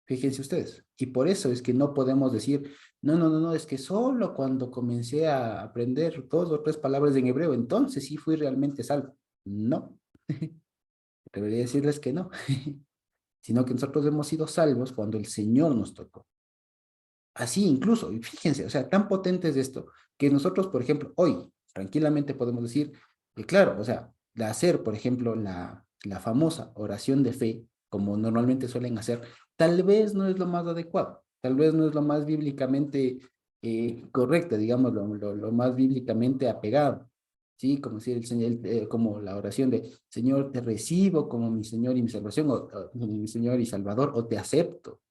Fíjense ustedes. Y por eso es que no podemos decir, no, es que solo cuando comencé a aprender 2 o 3 palabras en hebreo, entonces sí fui realmente salvo. No, debería decirles que no, sino que nosotros hemos sido salvos cuando el Señor nos tocó. Así incluso, y fíjense, o sea, tan potente es esto, que nosotros, por ejemplo, hoy tranquilamente podemos decir que claro, o sea, de hacer, por ejemplo, la famosa oración de fe, como normalmente suelen hacer, tal vez no es lo más adecuado, tal vez no es lo más bíblicamente correcto, digamos, lo más bíblicamente apegado, ¿sí? Como si el Señor, como la oración de, Señor, te recibo como mi Señor y mi salvación, o mi Señor y Salvador, o te acepto,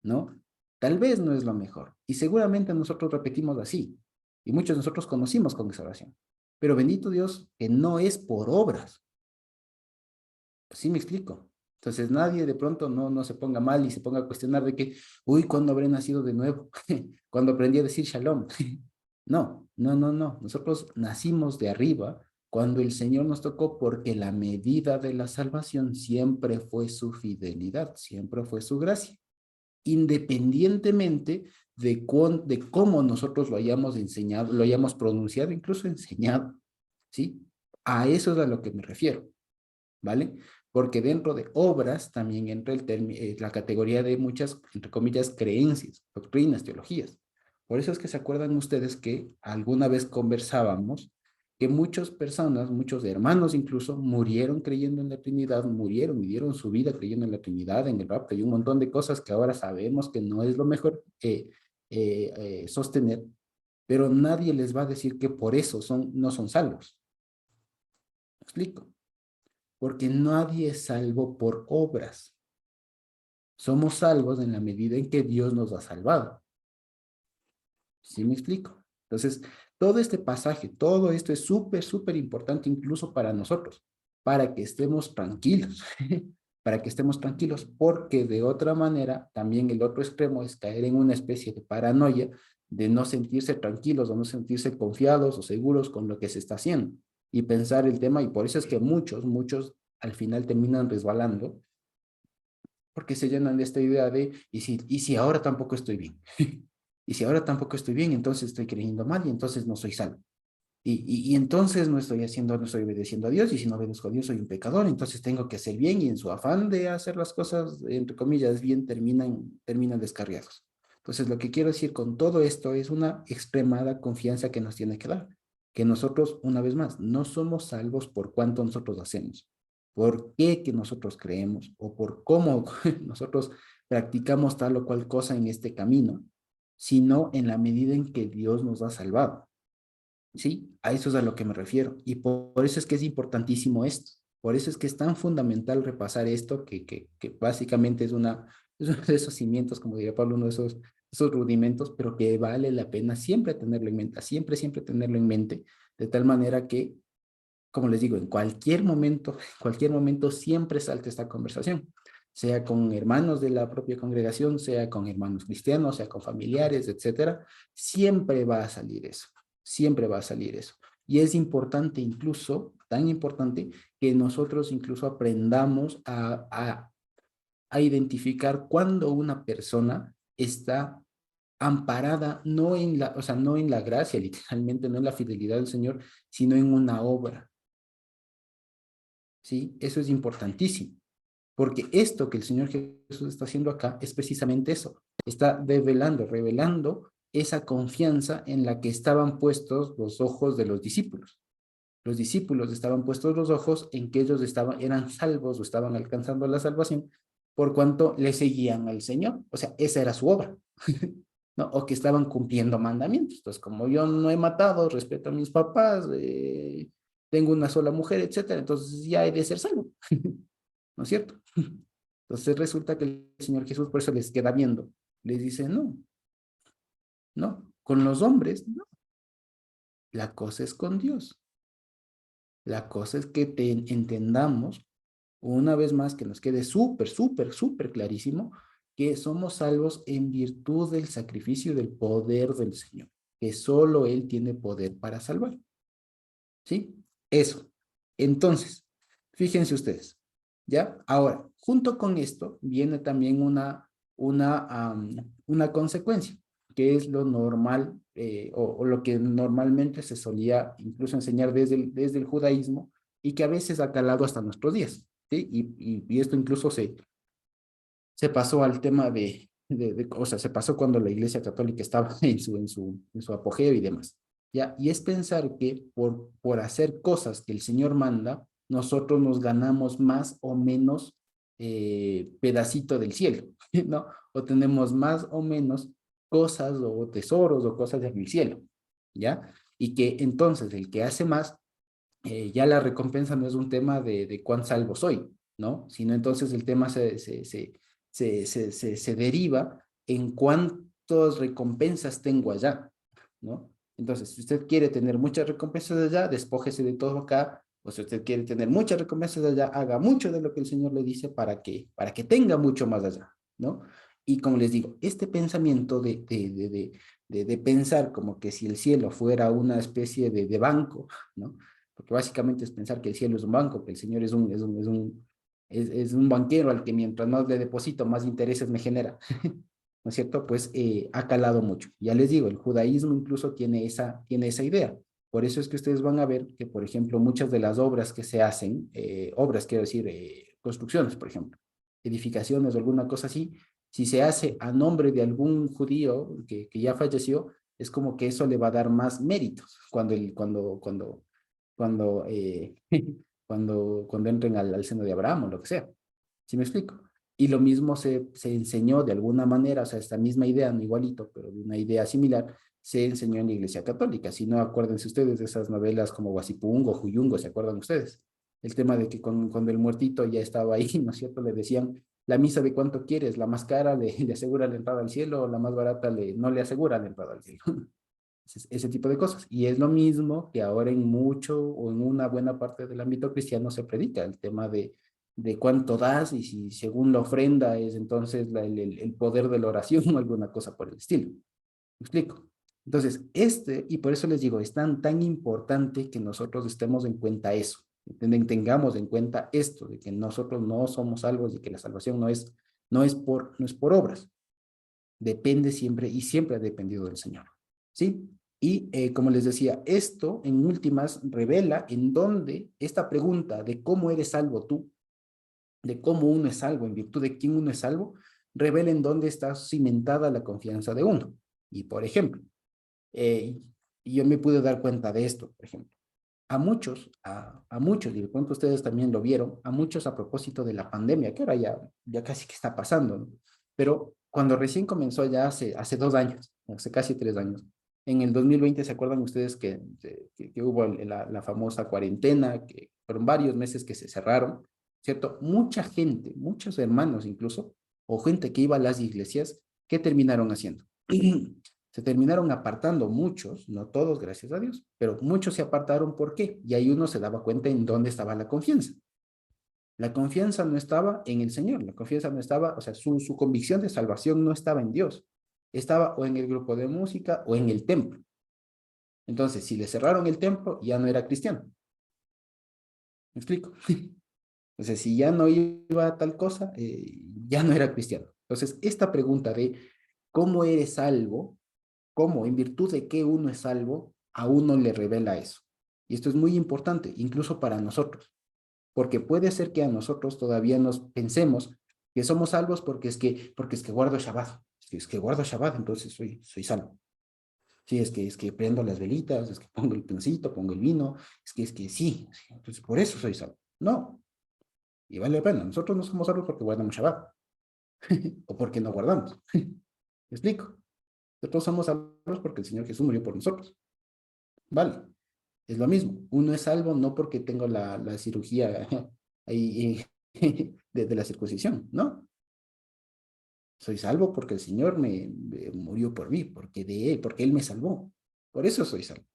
¿no? Tal vez no es lo mejor. Y seguramente nosotros repetimos así. Y muchos de nosotros conocimos con esa oración. Pero bendito Dios que no es por obras. ¿Sí me explico? Entonces nadie de pronto no se ponga mal y se ponga a cuestionar de que, uy, ¿cuándo habré nacido de nuevo? Cuando aprendí a decir shalom. No. Nosotros nacimos de arriba cuando el Señor nos tocó porque la medida de la salvación siempre fue su fidelidad, siempre fue su gracia, independientemente de cómo nosotros lo hayamos enseñado, lo hayamos pronunciado, incluso enseñado, ¿sí? A eso es a lo que me refiero, ¿vale? Porque dentro de obras también entra la categoría de muchas, entre comillas, creencias, doctrinas, teologías. Por eso es que se acuerdan ustedes que alguna vez conversábamos que muchas personas, muchos hermanos incluso, murieron creyendo en la Trinidad, murieron y dieron su vida creyendo en la Trinidad, en el rapto y un montón de cosas que ahora sabemos que no es lo mejor sostener, pero nadie les va a decir que por eso no son salvos. ¿Me explico? Porque nadie es salvo por obras. Somos salvos en la medida en que Dios nos ha salvado. ¿Sí me explico? Entonces, todo este pasaje, todo esto es súper importante incluso para nosotros, para que estemos tranquilos, para que estemos tranquilos, porque de otra manera, también el otro extremo es caer en una especie de paranoia de no sentirse tranquilos o no sentirse confiados o seguros con lo que se está haciendo y pensar el tema, y por eso es que muchos al final terminan resbalando, porque se llenan de esta idea de, ¿y si ahora tampoco estoy bien? Y si ahora tampoco estoy bien, entonces estoy creyendo mal y entonces no soy salvo. Y entonces no estoy obedeciendo a Dios, y si no obedezco a Dios soy un pecador, entonces tengo que hacer bien, y en su afán de hacer las cosas, entre comillas, bien, terminan descarriados. Entonces lo que quiero decir con todo esto es una extremada confianza que nos tiene que dar, que nosotros, una vez más, no somos salvos por cuánto nosotros hacemos, por qué que nosotros creemos, o por cómo nosotros practicamos tal o cual cosa en este camino, sino en la medida en que Dios nos ha salvado. ¿Sí? A eso es a lo que me refiero. Y por eso es que es importantísimo esto. Por eso es que es tan fundamental repasar esto, que básicamente es uno de esos cimientos, como diría Pablo, uno de esos rudimentos, pero que vale la pena siempre tenerlo en mente, siempre tenerlo en mente, de tal manera que, como les digo, en cualquier momento siempre salte esta conversación, sea con hermanos de la propia congregación, sea con hermanos cristianos, sea con familiares, etcétera, siempre va a salir eso, siempre va a salir eso. Y es importante incluso, tan importante, que nosotros incluso aprendamos a identificar cuando una persona está amparada no en la, o sea, no en la gracia, literalmente, no en la fidelidad del Señor, sino en una obra. ¿Sí? Eso es importantísimo, porque esto que el Señor Jesús está haciendo acá es precisamente eso. Está revelando esa confianza en la que estaban puestos los ojos de los discípulos. Los discípulos estaban puestos los ojos en que ellos eran salvos o estaban alcanzando la salvación por cuanto le seguían al Señor. O sea, esa era su obra. ¿No? O que estaban cumpliendo mandamientos. Entonces, como yo no he matado, respeto a mis papás, tengo una sola mujer, etcétera, entonces ya he de ser salvo. ¿No es cierto? Entonces resulta que el Señor Jesús por eso les queda viendo. Les dice, no, con los hombres, no. La cosa es con Dios. La cosa es que entendamos, una vez más, que nos quede súper clarísimo, que somos salvos en virtud del sacrificio y del poder del Señor, que solo Él tiene poder para salvar. ¿Sí? Eso. Entonces, fíjense ustedes, ¿ya? Ahora, junto con esto viene también una una consecuencia, que es lo normal o lo que normalmente se solía incluso enseñar desde el judaísmo y que a veces ha calado hasta nuestros días, ¿sí? Y esto incluso se pasó al tema o sea, se pasó cuando la Iglesia Católica estaba en su apogeo y demás. ¿Ya? Y es pensar que por hacer cosas que el Señor manda, nosotros nos ganamos más o menos pedacito del cielo, ¿no? O tenemos más o menos cosas o tesoros o cosas del cielo, ¿ya? Y que entonces el que hace más, ya la recompensa no es un tema de cuán salvo soy, ¿no? Sino entonces el tema se deriva en cuántas recompensas tengo allá, ¿no? Entonces, si usted quiere tener muchas recompensas allá, despójese de todo acá, o si usted quiere tener muchas recompensas allá, haga mucho de lo que el Señor le dice para que tenga mucho más allá, ¿no? Y como les digo, este pensamiento de pensar como que si el cielo fuera una especie de banco, ¿no? Porque básicamente es pensar que el cielo es un banco, que el Señor es un banquero al que mientras más le deposito, más intereses me genera, ¿no es cierto? Pues ha calado mucho. Ya les digo, el judaísmo incluso tiene esa idea. Por eso es que ustedes van a ver que, por ejemplo, muchas de las obras que se hacen, obras, quiero decir, construcciones, por ejemplo, edificaciones o alguna cosa así, si se hace a nombre de algún judío que ya falleció, es como que eso le va a dar más méritos cuando, cuando entren al seno de Abraham o lo que sea. ¿Sí me explico? Y lo mismo se enseñó de alguna manera, o sea, esta misma idea, no igualito, pero de una idea similar, se enseñó en la Iglesia Católica. Si no, acuérdense ustedes de esas novelas como Guasipungo, Juyungo, ¿se acuerdan ustedes? El tema de que cuando el muertito ya estaba ahí, ¿no es cierto? Le decían, la misa de cuánto quieres, la más cara le asegura la entrada al cielo, o la más barata no le asegura la entrada al cielo. Ese tipo de cosas. Y es lo mismo que ahora en mucho o en una buena parte del ámbito cristiano se predica, el tema de cuánto das y si según la ofrenda es entonces el poder de la oración o alguna cosa por el estilo. ¿Me explico? Entonces, y por eso les digo, es tan importante que nosotros estemos en cuenta eso, tengamos en cuenta esto, de que nosotros no somos salvos y que la salvación no es por obras, depende siempre y siempre ha dependido del Señor. ¿Sí? Y como les decía, esto en últimas revela en dónde esta pregunta de cómo eres salvo tú, de cómo uno es salvo, en virtud de quién uno es salvo, revela en dónde está cimentada la confianza de uno. Y por ejemplo, yo me pude dar cuenta de esto, por ejemplo. A muchos, y de pronto ustedes también lo vieron, a muchos a propósito de la pandemia, que ahora ya casi que está pasando, ¿no? Pero cuando recién comenzó ya hace 2 años, hace casi 3 años, en el 2020, ¿se acuerdan ustedes que hubo la famosa cuarentena, que fueron varios meses que se cerraron, ¿cierto? Mucha gente, muchos hermanos incluso, o gente que iba a las iglesias, ¿qué terminaron haciendo? Se terminaron apartando muchos, no todos, gracias a Dios, pero muchos se apartaron. ¿Por qué? Y ahí uno se daba cuenta en dónde estaba la confianza. La confianza no estaba en el Señor, la confianza no estaba, o sea, su convicción de salvación no estaba en Dios, estaba o en el grupo de música o en el templo. Entonces, si le cerraron el templo, ya no era cristiano. ¿Me explico? Entonces, si ya no iba a tal cosa, ya no era cristiano. Entonces, esta pregunta de cómo eres salvo, cómo, en virtud de qué uno es salvo, a uno le revela eso. Y esto es muy importante, incluso para nosotros, porque puede ser que a nosotros todavía nos pensemos que somos salvos porque es que guardo Shabbat. Es que guardo Shabbat, entonces soy salvo. Sí, es que prendo las velitas, es que pongo el pancito, pongo el vino, es que sí, entonces por eso soy salvo. No, y vale la pena, nosotros no somos salvos porque guardamos Shabbat, o porque no guardamos. ¿Me explico? Nosotros somos salvos porque el Señor Jesús murió por nosotros. Vale, es lo mismo. Uno es salvo no porque tengo la cirugía ahí de la circuncisión, ¿no? Soy salvo porque el Señor me murió por mí, porque Él me salvó. Por eso soy salvo.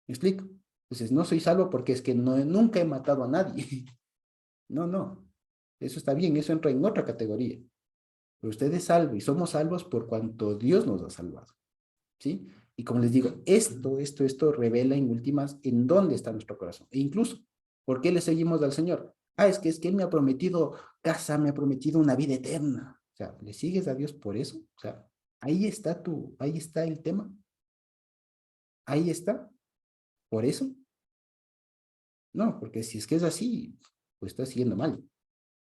¿Me explico? Entonces, no soy salvo porque es que nunca he matado a nadie. No. Eso está bien, eso entra en otra categoría. Pero usted es salvo y somos salvos por cuanto Dios nos ha salvado. ¿Sí? Y como les digo, esto revela en últimas en dónde está nuestro corazón. E incluso, ¿por qué le seguimos al Señor? Es que Él me ha prometido casa, me ha prometido una vida eterna. O sea, ¿le sigues a Dios por eso? O sea, ahí está el tema. Ahí está. ¿Por eso? No, porque si es que es así, pues está siguiendo mal.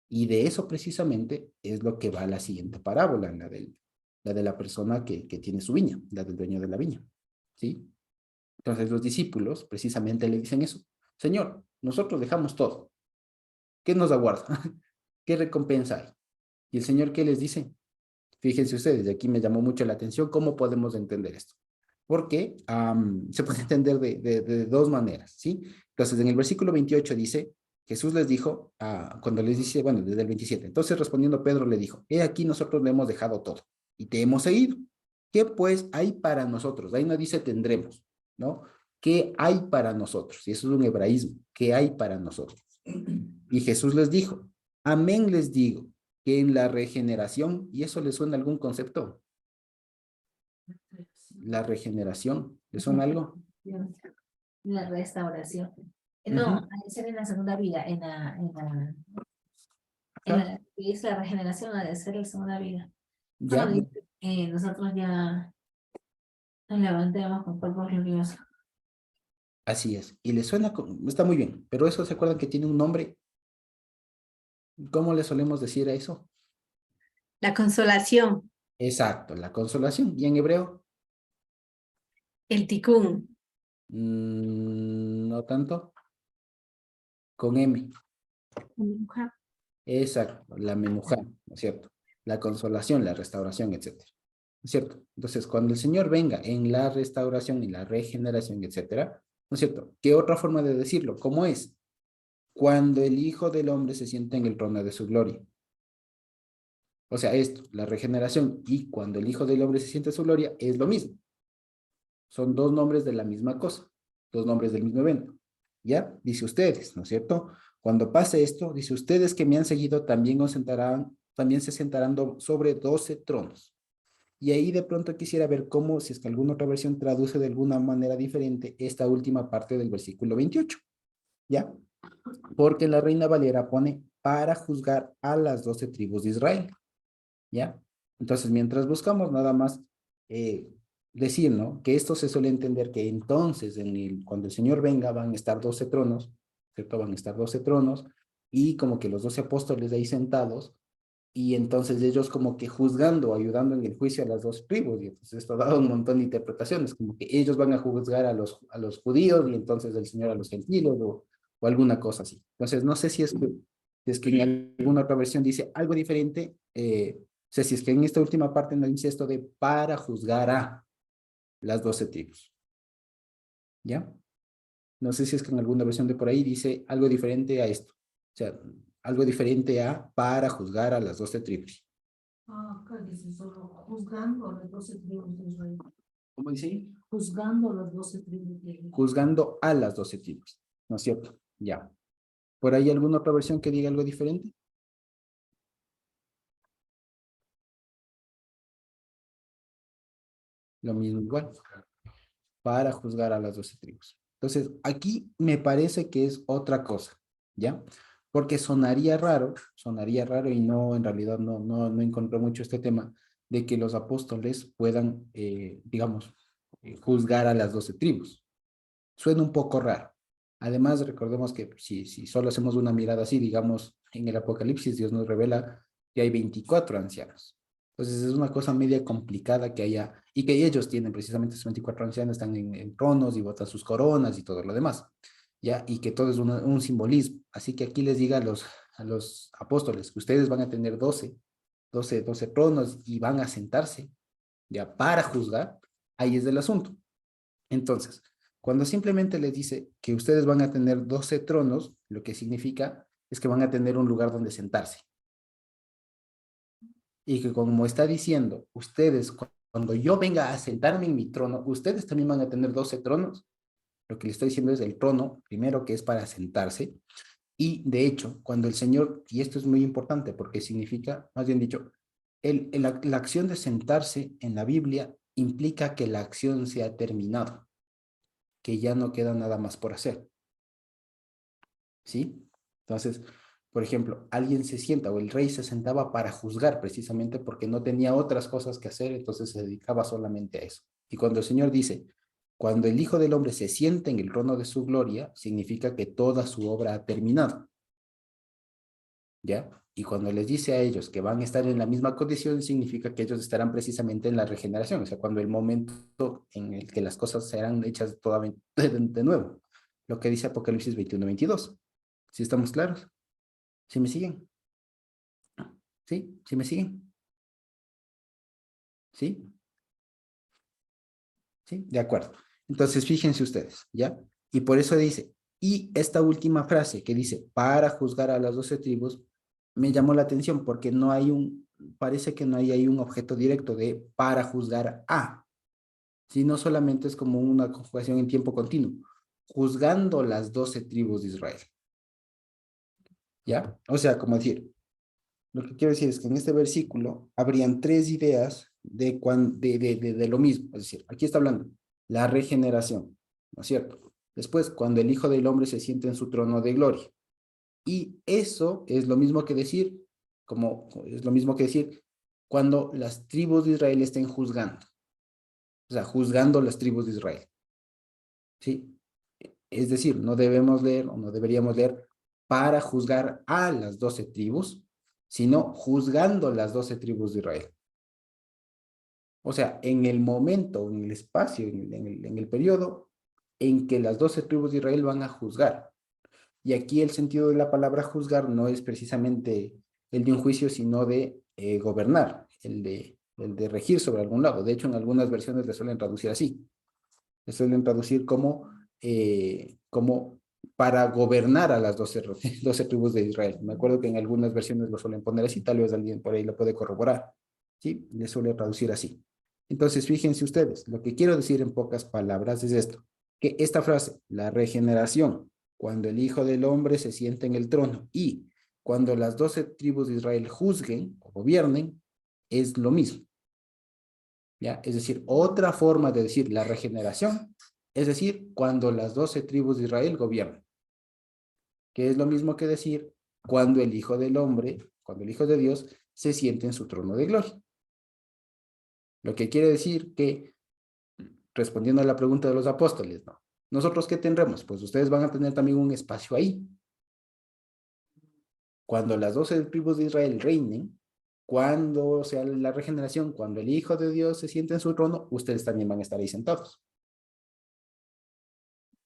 Y de eso precisamente es lo que va la siguiente parábola, la de la persona que tiene su viña, la del dueño de la viña. ¿Sí? Entonces los discípulos precisamente le dicen eso. Señor, nosotros dejamos todo. ¿Qué nos aguarda? ¿Qué recompensa hay? Y el Señor, ¿qué les dice? Fíjense ustedes, de aquí me llamó mucho la atención cómo podemos entender esto. Porque se puede entender de dos maneras, ¿sí? Entonces, en el versículo 28 dice, Jesús les dijo, cuando les dice, bueno, desde el 27, entonces respondiendo Pedro le dijo, he aquí nosotros le hemos dejado todo y te hemos seguido. ¿Qué pues hay para nosotros? Ahí no dice tendremos, ¿no? ¿Qué hay para nosotros? Y eso es un hebraísmo, ¿qué hay para nosotros? Y Jesús les dijo, amén les digo, que en la regeneración, ¿y eso le suena a algún concepto? La regeneración, ¿le suena algo? La restauración. Ujú. No, ha de ser en la segunda vida, que es la regeneración, ha de ser la segunda vida. Ya, Bueno, nosotros ya nos levantemos con cuerpos gloriosos. así es. Y le suena, está muy bien, pero eso se acuerdan que tiene un nombre. ¿Cómo le solemos decir a eso? La consolación, Exacto, la consolación. ¿Y en hebreo? el tikkun, No tanto. Con M. Exacto, la menujá, ¿no es cierto? La consolación, la restauración, etcétera. ¿No es cierto? Entonces, cuando el Señor venga en la restauración y la regeneración, etcétera, ¿no es cierto? ¿Qué otra forma de decirlo? ¿Cómo es? Cuando el Hijo del Hombre se sienta en el trono de su gloria. O sea, esto, la regeneración y cuando el Hijo del Hombre se sienta en su gloria, es lo mismo. Son dos nombres de la misma cosa, dos nombres del mismo evento. ¿Ya? Dice ustedes, ¿no es cierto? Cuando pase esto, dice ustedes que me han seguido también se sentarán sobre 12 tronos. Y ahí de pronto quisiera ver cómo, si es que alguna otra versión traduce de alguna manera diferente esta última parte del versículo 28. ¿Ya? Porque la Reina Valera pone para juzgar a las 12 tribus de Israel. ¿Ya? Entonces, mientras buscamos nada más decir, ¿no? Que esto se suele entender que entonces, cuando el Señor venga, van a estar 12 tronos, ¿cierto? Van a estar 12 tronos y como que los 12 apóstoles ahí sentados y entonces ellos como que juzgando, ayudando en el juicio a las dos tribus, y entonces esto da un montón de interpretaciones, como que ellos van a juzgar a los judíos y entonces el Señor a los gentiles o alguna cosa así. Entonces, no sé si es que en alguna otra versión dice algo diferente, o sea, si es que en esta última parte no dice esto de para juzgar a las 12 tribus. ¿Ya? No sé si es que en alguna versión de por ahí dice algo diferente a esto. O sea, algo diferente a para juzgar a las 12 tribus. Acá dice solo juzgando a las 12 tribus de Israel. ¿Cómo dice ahí? Juzgando a las 12 tribus de Israel. Juzgando a las 12 tribus. ¿No es cierto? Ya. ¿Por ahí alguna otra versión que diga algo diferente? Lo mismo igual. Para juzgar a las 12 tribus. Entonces, aquí me parece que es otra cosa, ¿ya? Porque sonaría raro y no, en realidad no encontré mucho este tema de que los apóstoles puedan, digamos, juzgar a las 12 tribus. Suena un poco raro. Además, recordemos que si solo hacemos una mirada así, digamos, en el Apocalipsis, Dios nos revela que hay 24 ancianos. Entonces es una cosa media complicada que haya, y que ellos tienen precisamente esos 24 ancianos, están en tronos y botan sus coronas y todo lo demás, ¿ya? Y que todo es un simbolismo. Así que aquí les diga a los apóstoles que ustedes van a tener 12 tronos y van a sentarse, ¿ya? Para juzgar, ahí es el asunto. Entonces, cuando simplemente les dice que ustedes van a tener 12 tronos, lo que significa es que van a tener un lugar donde sentarse. Y que como está diciendo, ustedes, cuando yo venga a sentarme en mi trono, ustedes también van a tener 12 tronos. Lo que le estoy diciendo es el trono, primero que es para sentarse. Y de hecho, cuando el Señor, y esto es muy importante porque significa, más bien dicho, la acción de sentarse en la Biblia implica que la acción se ha terminado, que ya no queda nada más por hacer. ¿Sí? Entonces, por ejemplo, alguien se sienta o el rey se sentaba para juzgar precisamente porque no tenía otras cosas que hacer, entonces se dedicaba solamente a eso. Y cuando el Señor dice, cuando el Hijo del Hombre se siente en el trono de su gloria, significa que toda su obra ha terminado. ¿Ya? Y cuando les dice a ellos que van a estar en la misma condición, significa que ellos estarán precisamente en la regeneración, o sea, cuando el momento en el que las cosas serán hechas totalmente de nuevo. Lo que dice Apocalipsis 21-22. ¿Sí estamos claros? ¿Sí me siguen? ¿Sí? ¿Sí me siguen? ¿Sí? ¿Sí? De acuerdo. Entonces, fíjense ustedes, ¿ya? Y por eso dice, y esta última frase que dice, para juzgar a las 12 tribus, me llamó la atención porque no hay parece que no hay ahí un objeto directo de para juzgar a, sino solamente es como una conjugación en tiempo continuo, juzgando las 12 tribus de Israel. ¿Ya? O sea, como decir, lo que quiero decir es que en este versículo habrían tres ideas de lo mismo. Es decir, aquí está hablando la regeneración, ¿no es cierto? Después, cuando el Hijo del Hombre se siente en su trono de gloria. Y eso es lo mismo que decir, cuando las tribus de Israel estén juzgando. O sea, juzgando las tribus de Israel. ¿Sí? Es decir, no debemos leer o no deberíamos leer para juzgar a las 12 tribus, sino juzgando las 12 tribus de Israel. O sea, en el momento, en el espacio, en el periodo en que las 12 tribus de Israel van a juzgar. Y aquí el sentido de la palabra juzgar no es precisamente el de un juicio, sino de gobernar, el de regir sobre algún lado. De hecho, en algunas versiones le suelen traducir así. Le suelen traducir como para gobernar a las 12 tribus de Israel. Me acuerdo que en algunas versiones lo suelen poner así, tal vez alguien por ahí lo puede corroborar. ¿Sí? Le suele traducir así. Entonces, fíjense ustedes, lo que quiero decir en pocas palabras es esto, que esta frase, la regeneración, cuando el Hijo del Hombre se siente en el trono y cuando las 12 tribus de Israel juzguen o gobiernen, es lo mismo. ¿Ya? Es decir, otra forma de decir la regeneración, es decir, cuando las 12 tribus de Israel gobiernan, que es lo mismo que decir cuando el Hijo del Hombre, cuando el Hijo de Dios se siente en su trono de gloria. Lo que quiere decir que, respondiendo a la pregunta de los apóstoles, ¿no? ¿Nosotros qué tendremos? Pues ustedes van a tener también un espacio ahí. Cuando las 12 tribus de Israel reinen, cuando sea la regeneración, cuando el Hijo de Dios se siente en su trono, ustedes también van a estar ahí sentados.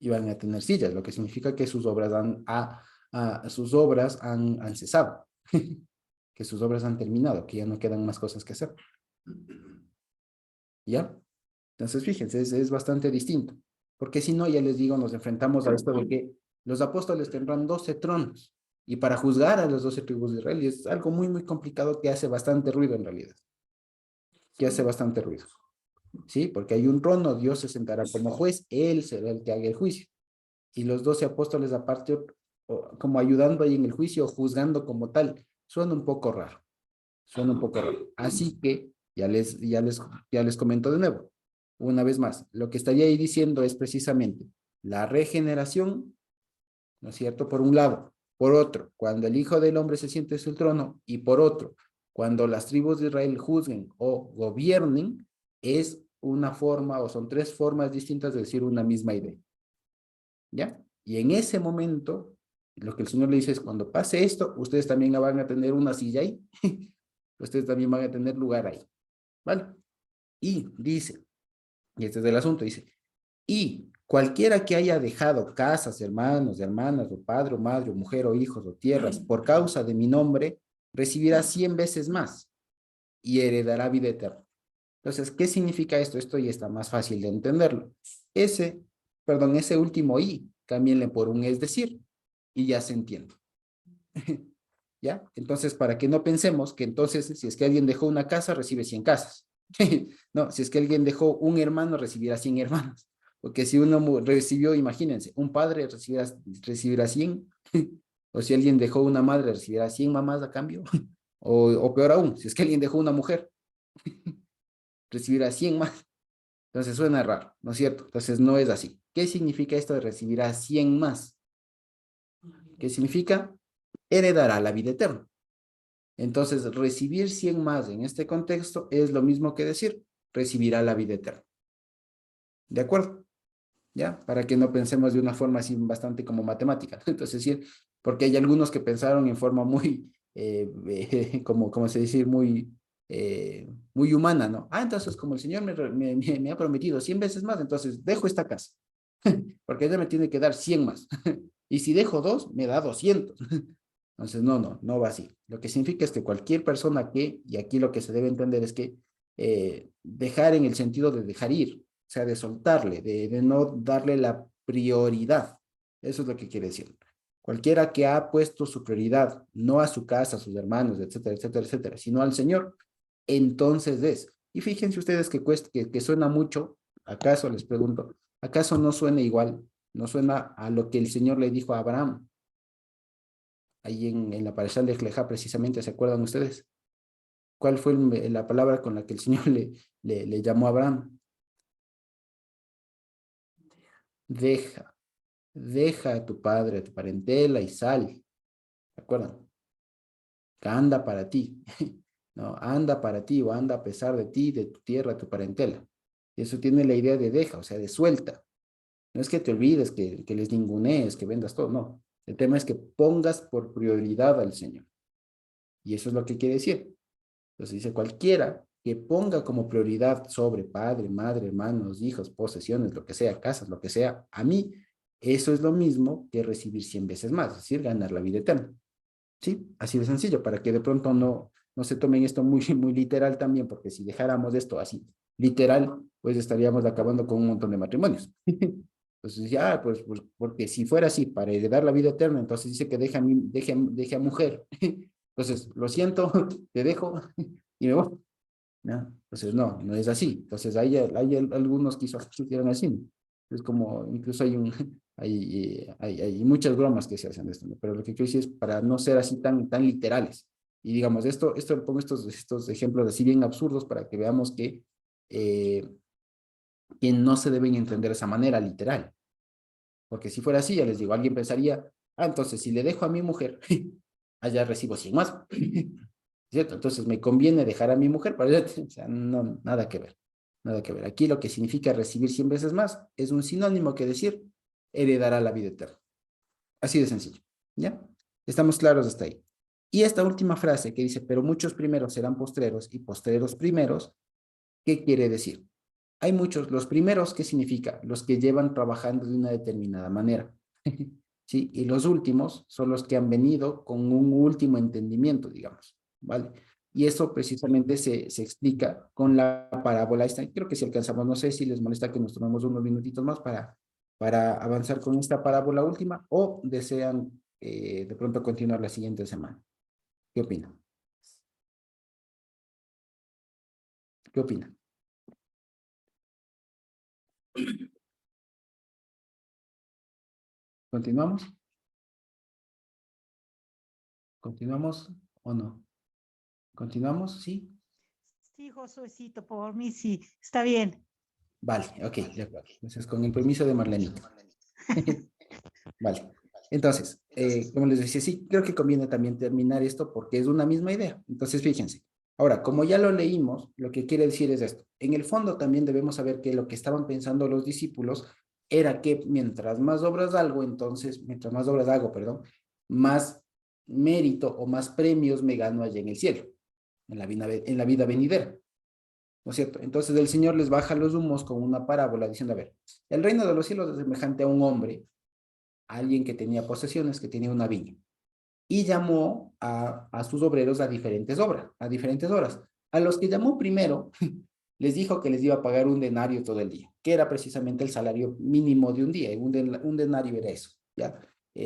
Y van a tener sillas, lo que significa que sus obras han cesado, que sus obras han terminado, que ya no quedan más cosas que hacer. ¿Ya? Entonces, fíjense, es bastante distinto. Porque si no, ya les digo, nos enfrentamos a esto de que los apóstoles tendrán 12 tronos. Y para juzgar a las 12 tribus de Israel es algo muy, muy complicado que hace bastante ruido en realidad. Que hace bastante ruido. ¿Sí? Porque hay un trono, Dios se sentará como juez, Él será el que haga el juicio. Y los 12 apóstoles aparte, como ayudando ahí en el juicio, juzgando como tal, suena un poco raro. Suena un poco raro. Así que ya les comento de nuevo. Una vez más, lo que estaría ahí diciendo es precisamente la regeneración, ¿no es cierto? Por un lado. Por otro, cuando el Hijo del Hombre se siente en su trono. Y por otro, cuando las tribus de Israel juzguen o gobiernen, es una forma o son tres formas distintas de decir una misma idea. ¿Ya? Y en ese momento, lo que el Señor le dice es, cuando pase esto, ustedes también van a tener una silla ahí. Ustedes también van a tener lugar ahí. ¿Vale? Y dice, y este es el asunto, dice, y cualquiera que haya dejado casas, hermanos, hermanas, o padre, o madre, o mujer, o hijos, o tierras, por causa de mi nombre, recibirá 100 veces más y heredará vida eterna. Entonces, ¿qué significa esto? Esto ya está más fácil de entenderlo. Ese último y, cámbienle por un es decir, y ya se entiende. ¿Ya? Entonces, para que no pensemos que entonces, si es que alguien dejó una casa, recibe 100 casas. No, si es que alguien dejó un hermano, recibirá 100 hermanos. Porque si uno recibió, imagínense, un padre recibirá 100. O si alguien dejó una madre, recibirá 100 mamás a cambio. O peor aún, si es que alguien dejó una mujer, recibirá 100 más. Entonces suena raro, ¿no es cierto? Entonces no es así. ¿Qué significa esto de recibirá 100 más? ¿Qué significa? heredará la vida eterna. Entonces, recibir 100 más en este contexto es lo mismo que decir, recibirá la vida eterna. ¿De acuerdo? ¿Ya? Para que no pensemos de una forma así bastante como matemática. Entonces, sí, porque hay algunos que pensaron en forma muy, como se dice, muy humana, ¿no? Ah, entonces como el Señor me ha prometido 100 veces más, entonces dejo esta casa, porque ella me tiene que dar 100 más. Y si dejo 2, me da 200. Entonces, no va así. Lo que significa es que cualquier persona que, y aquí lo que se debe entender es que dejar en el sentido de dejar ir, o sea, de soltarle, de no darle la prioridad. Eso es lo que quiere decir. Cualquiera que ha puesto su prioridad, no a su casa, a sus hermanos, etcétera, etcétera, etcétera, sino al Señor, entonces es. Y fíjense ustedes que suena mucho, ¿acaso les pregunto, acaso no suena igual? No suena a lo que el Señor le dijo a Abraham, ahí en la parasha de Lej Leja, precisamente, ¿se acuerdan ustedes? ¿Cuál fue la palabra con la que el Señor le llamó a Abraham? Deja a tu padre, a tu parentela y sal. ¿Se acuerdan? Que anda para ti, ¿no? Anda para ti o anda a pesar de ti, de tu tierra, tu parentela. Y eso tiene la idea de deja, o sea, de suelta. No es que te olvides, que les ningunees, que vendas todo, no. El tema es que pongas por prioridad al Señor. Y eso es lo que quiere decir. Entonces dice, cualquiera que ponga como prioridad sobre padre, madre, hermanos, hijos, posesiones, lo que sea, casas, lo que sea, a mí, eso es lo mismo que recibir 100 veces más, es decir, ganar la vida eterna. ¿Sí? Así de sencillo, para que de pronto no se tomen esto muy literal también, porque si dejáramos esto así, literal, pues estaríamos acabando con un montón de matrimonios. Entonces, ya, pues, porque si fuera así, para heredar la vida eterna, entonces dice que deje a mujer. Entonces, lo siento, te dejo y me voy. ¿No? Entonces, no es así. Entonces, hay algunos que hicieron así. Es como, incluso hay muchas bromas que se hacen de esto, ¿no? Pero lo que quiero decir es para no ser así tan literales. Y digamos, pongo estos ejemplos así bien absurdos para que veamos que no se deben entender de esa manera literal. Porque si fuera así, ya les digo, alguien pensaría, entonces si le dejo a mi mujer, allá recibo 100 más. ¿Cierto? Entonces me conviene dejar a mi mujer para allá. O sea, no, nada que ver. Nada que ver. Aquí lo que significa recibir 100 veces más es un sinónimo que decir heredará la vida eterna. Así de sencillo. ¿Ya? Estamos claros hasta ahí. Y esta última frase que dice, pero muchos primeros serán postreros y postreros primeros, ¿qué quiere decir? Hay muchos, los primeros, ¿qué significa? Los que llevan trabajando de una determinada manera. ¿Sí? Y los últimos son los que han venido con un último entendimiento, digamos. ¿Vale? Y eso precisamente se explica con la parábola esta. Creo que si alcanzamos, no sé si les molesta que nos tomemos unos minutitos más para avanzar con esta parábola última o desean de pronto continuar la siguiente semana. ¿Qué opinan? ¿Qué opinan? ¿Continuamos? ¿Continuamos o no? ¿Continuamos? ¿Sí? Sí, Josuecito, por mí sí, está bien. Vale, ok, de acuerdo. Entonces, con el permiso de Marlenita. Vale. Entonces, como les decía, sí, creo que conviene también terminar esto porque es una misma idea. Entonces, fíjense. Ahora, como ya lo leímos, lo que quiere decir es esto. En el fondo también debemos saber que lo que estaban pensando los discípulos era que mientras más obras hago, perdón, más mérito o más premios me gano allá en el cielo, en la vida venidera. ¿No es cierto? Entonces el Señor les baja los humos con una parábola diciendo, a ver, el reino de los cielos es semejante a un hombre, a alguien que tenía posesiones, que tenía una viña, y llamó a sus obreros a diferentes horas. A los que llamó primero, les dijo que les iba a pagar un denario todo el día, que era precisamente el salario mínimo de un día, un denario era eso, ¿ya?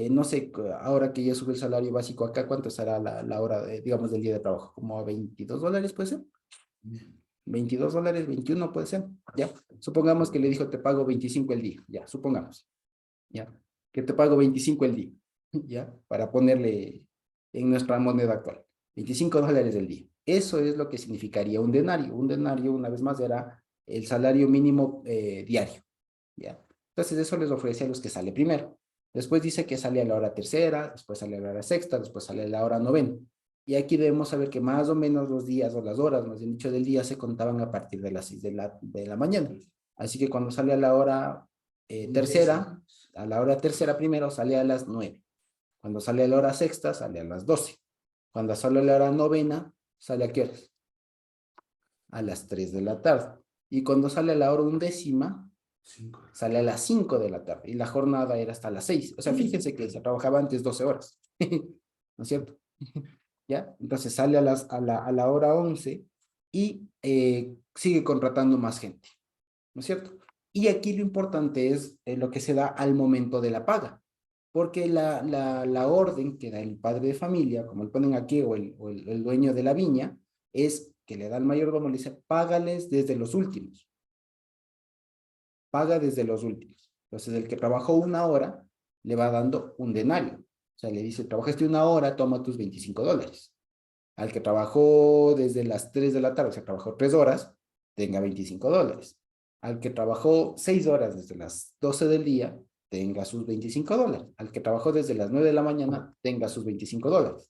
No sé, ahora que ya sube el salario básico acá, ¿cuánto será la hora, digamos, del día de trabajo? ¿Como a $22, puede ser? $22, 21 puede ser, ya. Supongamos que le dijo, te pago 25 el día, ya, supongamos, ya. Que te pago 25 el día, ya, para ponerle en nuestra moneda actual, $25 el día. Eso es lo que significaría un denario. Un denario, una vez más, era el salario mínimo diario, ya. Entonces eso les ofrece a los que sale primero. Después dice que sale a la hora tercera, después sale a la hora sexta, después sale a la hora novena. Y aquí debemos saber que más o menos los días o las horas, más bien dicho, del día se contaban a partir de las 6 de la mañana. Así que cuando sale a la hora tercera, a la hora tercera primero sale a las 9. Cuando sale a la hora sexta, sale a las 12. Cuando sale a la hora novena, ¿sale a qué horas? A las 3 de la tarde. Y cuando sale a la hora undécima, sale a las 5 de la tarde. Y la jornada era hasta las 6. O sea, fíjense que se trabajaba antes 12 horas. ¿No es cierto? ¿Ya? Entonces sale a la hora 11 y sigue contratando más gente. ¿No es cierto? Y aquí lo importante es lo que se da al momento de la paga. Porque la orden que da el padre de familia, como le ponen aquí, o el dueño de la viña, es que le da al mayordomo, le dice, págales desde los últimos. Paga desde los últimos. Entonces, el que trabajó 1 hora, le va dando un denario. O sea, le dice, trabajaste 1 hora, toma tus $25. Al que trabajó desde las 3 de la tarde, o sea, trabajó 3 horas, tenga $25. Al que trabajó 6 horas desde las 12 del día, tenga sus $25. Al que trabajó desde las 9 de la mañana, tenga sus $25.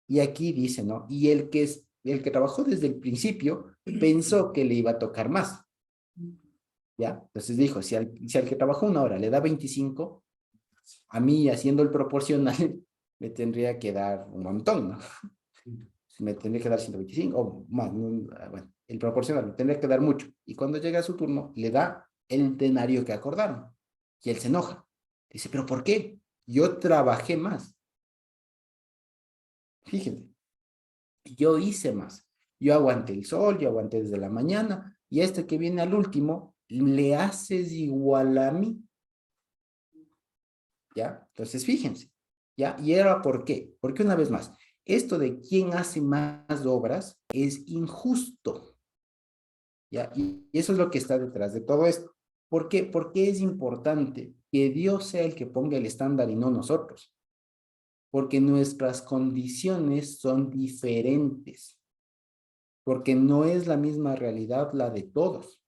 Y aquí dice, ¿no? Y el que trabajó desde el principio, pensó que le iba a tocar más. ¿Ya? Entonces dijo, si al que trabajó 1 hora le da 25, a mí haciendo el proporcional, me tendría que dar un montón, ¿no? Me tendría que dar 125 o más, bueno, el proporcional me tendría que dar mucho. Y cuando llega a su turno, le da el denario que acordaron. Y él se enoja. Dice, ¿pero por qué? Yo trabajé más. Fíjense, yo hice más. Yo aguanté el sol, yo aguanté desde la mañana, y este que viene al último, le haces igual a mí. ¿Ya? Entonces, fíjense. ¿Ya? ¿Y era por qué? Porque una vez más, esto de quién hace más obras es injusto. ¿Ya? Y eso es lo que está detrás de todo esto. ¿Por qué? Porque es importante que Dios sea el que ponga el estándar y no nosotros. Porque nuestras condiciones son diferentes. Porque no es la misma realidad la de todos.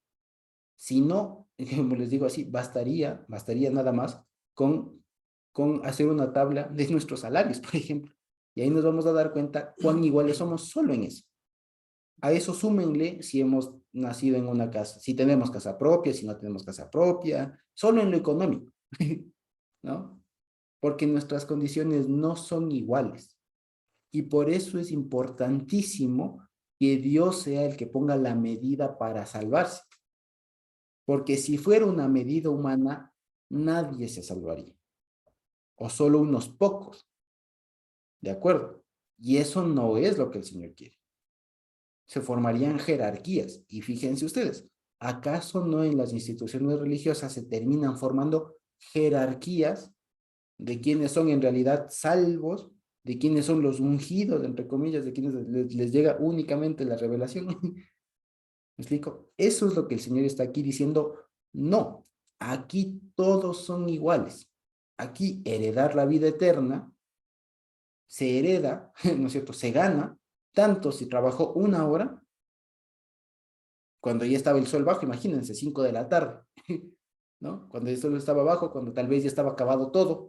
Si no, como les digo así, bastaría nada más con hacer una tabla de nuestros salarios, por ejemplo. Y ahí nos vamos a dar cuenta cuán iguales somos solo en eso. A eso súmenle si hemos nacido en una casa, si tenemos casa propia, si no tenemos casa propia, solo en lo económico, ¿no? Porque nuestras condiciones no son iguales. Y por eso es importantísimo que Dios sea el que ponga la medida para salvarse. Porque si fuera una medida humana, nadie se salvaría. O solo unos pocos. ¿De acuerdo? Y eso no es lo que el Señor quiere. Se formarían jerarquías. Y fíjense ustedes, ¿acaso no en las instituciones religiosas se terminan formando jerarquías de quienes son en realidad salvos, de quienes son los ungidos, entre comillas, de quienes les llega únicamente la revelación? ¿Me explico? Eso es lo que el Señor está aquí diciendo. No, aquí todos son iguales. Aquí heredar la vida eterna se hereda, ¿no es cierto? Se gana, tanto si trabajó 1 hora, cuando ya estaba el sol bajo, imagínense, 5 de la tarde, ¿no? Cuando el sol estaba bajo, cuando tal vez ya estaba acabado todo,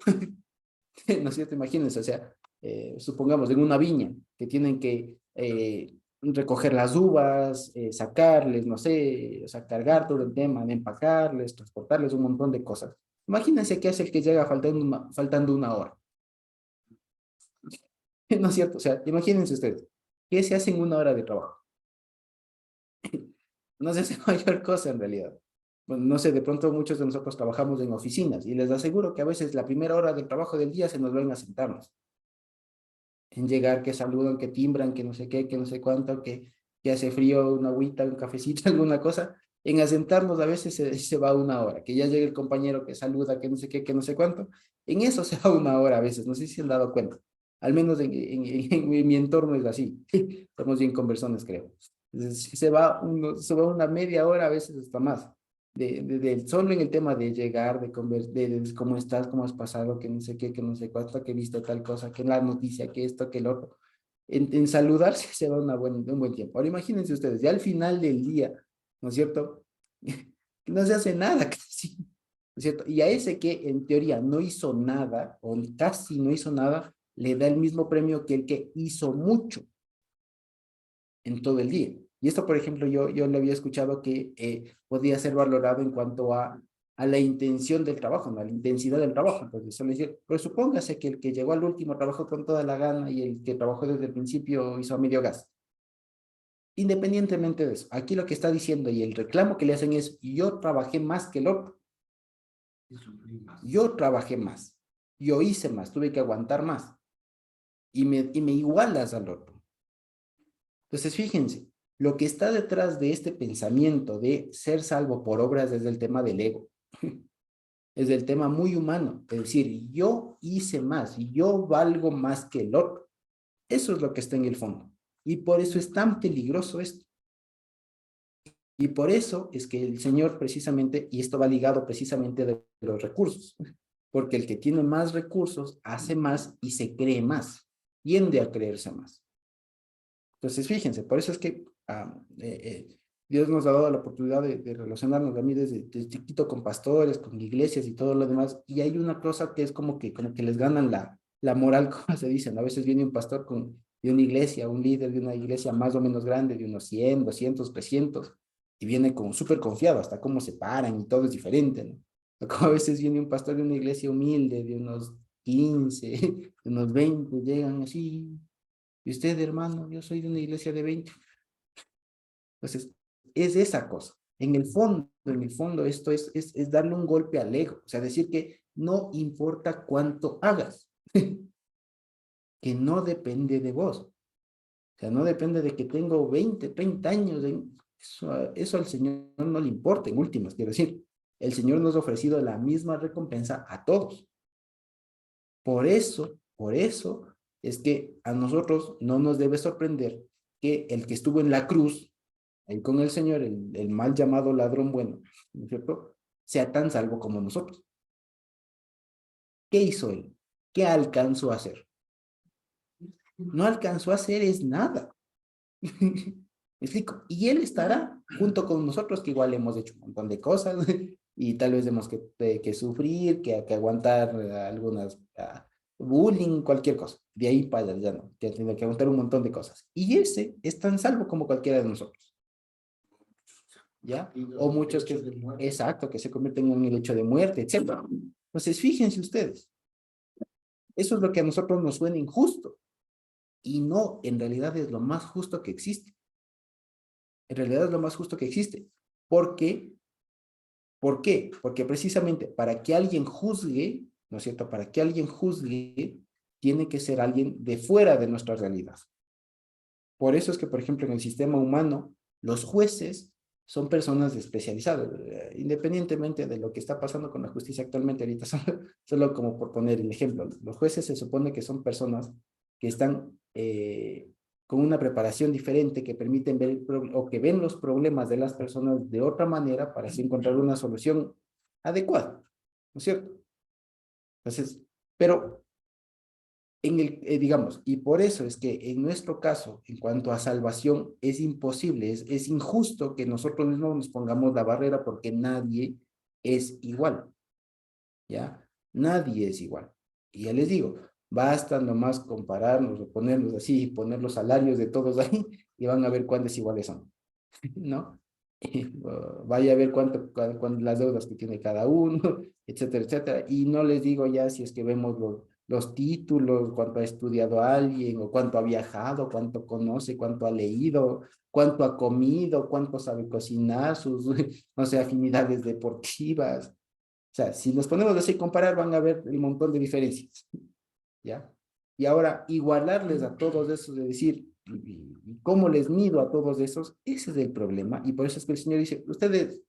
¿no es cierto? Imagínense, o sea, supongamos en una viña que tienen que recoger las uvas, sacarles, no sé, o sea, cargar todo el tema de empacarles, transportarles un montón de cosas. Imagínense qué es el que llega faltando 1 hora. ¿No es cierto? O sea, imagínense ustedes, ¿qué se hace en 1 hora de trabajo? No se hace mayor cosa en realidad. Bueno, no sé, de pronto muchos de nosotros trabajamos en oficinas y les aseguro que a veces la primera hora del trabajo del día se nos ven a sentarnos. En llegar, que saludan, que timbran, que no sé qué, que no sé cuánto, que hace frío, una agüita, un cafecito, alguna cosa. En asentarnos a veces se va 1 hora, que ya llega el compañero que saluda, que no sé qué, que no sé cuánto. En eso se va 1 hora a veces, no sé si se han dado cuenta. Al menos en mi entorno es así. Estamos bien conversones, creo. Entonces, se va una media hora, a veces hasta más. Solo en el tema de llegar, de cómo estás, cómo has pasado, que no sé qué, que no sé cuánto, que he visto tal cosa, que la noticia, que esto, que el otro. En saludarse se va un buen tiempo. Ahora imagínense ustedes, ya al final del día, ¿no es cierto? No se hace nada casi. es cierto? Y a ese que en teoría no hizo nada, o casi no hizo nada, le da el mismo premio que el que hizo mucho en todo el día. Y esto, por ejemplo, yo le había escuchado que podía ser valorado en cuanto a la intención del trabajo, ¿no? A la intensidad del trabajo. Entonces, suele decir, pero supóngase que el que llegó al último trabajó con toda la gana y el que trabajó desde el principio hizo a medio gas. Independientemente de eso, aquí lo que está diciendo y el reclamo que le hacen es, yo trabajé más que el otro. Yo trabajé más, yo hice más, tuve que aguantar más. Y me igualas al otro. Entonces, fíjense, lo que está detrás de este pensamiento de ser salvo por obras es el tema del ego. Es el tema muy humano. Es decir, yo hice más, yo valgo más que el otro. Eso es lo que está en el fondo. Y por eso es tan peligroso esto. Y por eso es que el Señor precisamente, y esto va ligado precisamente de los recursos, porque el que tiene más recursos hace más y se cree más, tiende a creerse más. Entonces, fíjense, por eso es que Dios nos ha dado la oportunidad de relacionarnos a mí desde chiquito con pastores, con iglesias y todo lo demás, y hay una cosa que es como que les ganan la moral, como se dice, ¿no? A veces viene un pastor de una iglesia, un líder de una iglesia más o menos grande, de unos 100, 200, 300, y viene como súper confiado, hasta cómo se paran y todo es diferente, ¿no? Como a veces viene un pastor de una iglesia humilde, de unos 15, de unos 20, llegan así, y usted, hermano, yo soy de una iglesia de 20. Entonces, es esa cosa. En el fondo, esto es darle un golpe al ego. O sea, decir que no importa cuánto hagas, que no depende de vos. O sea, no depende de que tengo 20, 30 años. Eso al Señor no le importa, en últimas, quiero decir. El Señor nos ha ofrecido la misma recompensa a todos. Por eso es que a nosotros no nos debe sorprender que el que estuvo en la cruz, ahí con el Señor, el mal llamado ladrón bueno, ¿no es cierto?, sea tan salvo como nosotros. ¿Qué hizo él? ¿Qué alcanzó a hacer? No alcanzó a hacer es nada. ¿Me explico? Y él estará junto con nosotros, que igual hemos hecho un montón de cosas y tal vez hemos que sufrir, que aguantar algunas bullying, cualquier cosa. De ahí para allá, ¿no? Que tiene que aguantar un montón de cosas. Y ese es tan salvo como cualquiera de nosotros. ¿Ya? O muchos que, exacto, que se convierten en el hecho de muerte, etc. Entonces, fíjense ustedes, eso es lo que a nosotros nos suena injusto. Y no, en realidad es lo más justo que existe. En realidad es lo más justo que existe. ¿Por qué? ¿Por qué? Porque precisamente para que alguien juzgue, ¿no es cierto? Para que alguien juzgue, tiene que ser alguien de fuera de nuestra realidad. Por eso es que, por ejemplo, en el sistema humano, los jueces son personas especializadas, independientemente de lo que está pasando con la justicia actualmente ahorita, solo como por poner el ejemplo. Los jueces se supone que son personas que están con una preparación diferente, que permiten ver o que ven los problemas de las personas de otra manera para así encontrar una solución adecuada, ¿no es cierto? Entonces, pero digamos, y por eso es que en nuestro caso, en cuanto a salvación, es imposible, es injusto que nosotros mismos nos pongamos la barrera porque nadie es igual, ¿ya? Nadie es igual. Y ya les digo, basta nomás compararnos o ponernos así y poner los salarios de todos ahí y van a ver cuán desiguales son, ¿no? Vaya a ver cuánto las deudas que tiene cada uno, etcétera, etcétera. Y no les digo ya si es que vemos los títulos, cuánto ha estudiado alguien, o cuánto ha viajado, cuánto conoce, cuánto ha leído, cuánto ha comido, cuánto sabe cocinar, sus, no sé, afinidades deportivas. O sea, si nos ponemos así a comparar, van a ver el montón de diferencias, ¿ya? Y ahora, igualarles a todos esos, de decir, ¿y cómo les mido a todos esos? Ese es el problema. Y por eso es que el Señor dice, ustedes,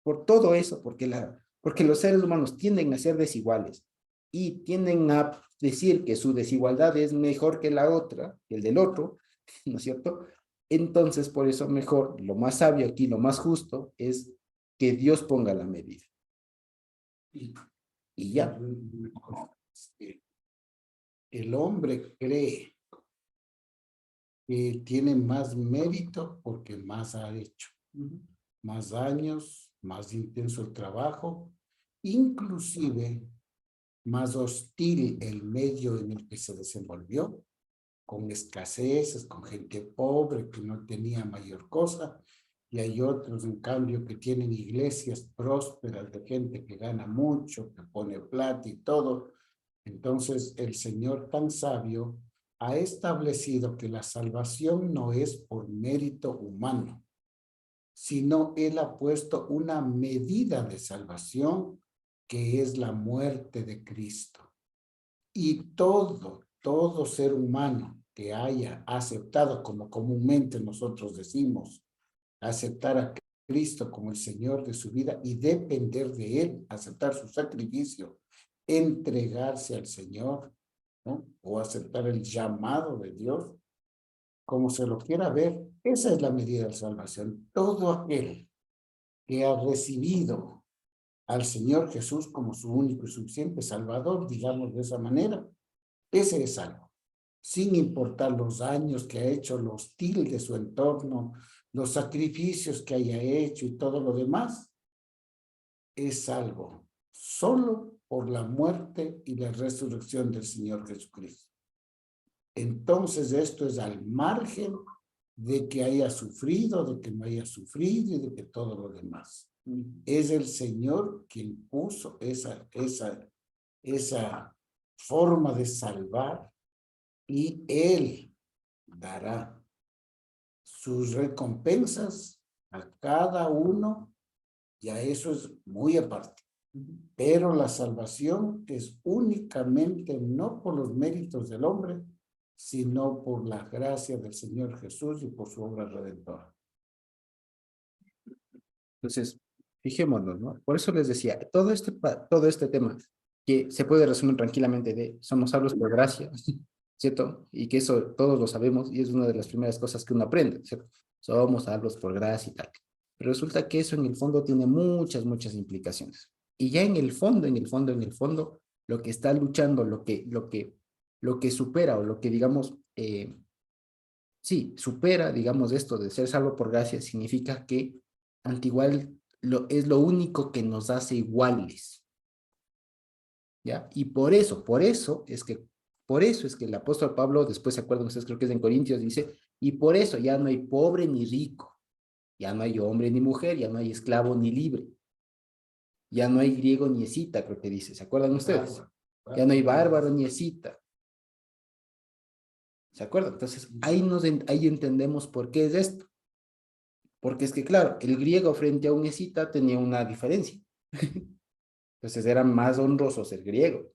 por todo eso, porque los seres humanos tienden a ser desiguales y tienden a decir que su desigualdad es mejor que la otra, que el del otro, ¿no es cierto? Entonces, por eso mejor, lo más sabio aquí, lo más justo, es que Dios ponga la medida. Y ya. El hombre cree que tiene más mérito porque más ha hecho, más años, más intenso el trabajo, inclusive más hostil el medio en el que se desenvolvió, con escaseces, con gente pobre que no tenía mayor cosa, y hay otros, en cambio, que tienen iglesias prósperas de gente que gana mucho, que pone plata y todo. Entonces, el Señor tan sabio ha establecido que la salvación no es por mérito humano, sino Él ha puesto una medida de salvación que es la muerte de Cristo. Y todo ser humano que haya aceptado, como comúnmente nosotros decimos, aceptar a Cristo como el Señor de su vida y depender de Él, aceptar su sacrificio, entregarse al Señor, ¿no? O aceptar el llamado de Dios, como se lo quiera ver, esa es la medida de salvación. Todo aquel que ha recibido al Señor Jesús como su único y suficiente Salvador, digamos de esa manera, ese es salvo, sin importar los daños que ha hecho, lo hostil de su entorno, los sacrificios que haya hecho y todo lo demás, es salvo solo por la muerte y la resurrección del Señor Jesucristo. Entonces esto es al margen de que haya sufrido, de que no haya sufrido y de que todo lo demás. Es el Señor quien puso esa forma de salvar y Él dará sus recompensas a cada uno, y a eso es muy aparte. Pero la salvación es únicamente no por los méritos del hombre, sino por la gracia del Señor Jesús y por su obra redentora. Entonces, fijémonos, ¿no? Por eso les decía, todo este tema que se puede resumir tranquilamente de somos salvos por gracia, ¿cierto? Y que eso todos lo sabemos y es una de las primeras cosas que uno aprende, ¿cierto? Somos salvos por gracia y tal. Pero resulta que eso en el fondo tiene muchas implicaciones. Y ya en el fondo, lo que está luchando, lo que supera o lo que digamos, sí, supera, digamos, esto de ser salvo por gracia, significa que antigual es lo único que nos hace iguales. ¿Ya? Y por eso es que el apóstol Pablo, después se acuerdan ustedes, creo que es en Corintios, dice, y por eso ya no hay pobre ni rico, ya no hay hombre ni mujer, ya no hay esclavo ni libre, ya no hay griego ni escita, creo que dice, ¿se acuerdan ustedes? Ya no hay bárbaro ni escita. ¿Se acuerdan? Entonces, ahí entendemos por qué es esto. Porque es que, claro, el griego frente a un escita tenía una diferencia. Entonces, era más honroso ser griego.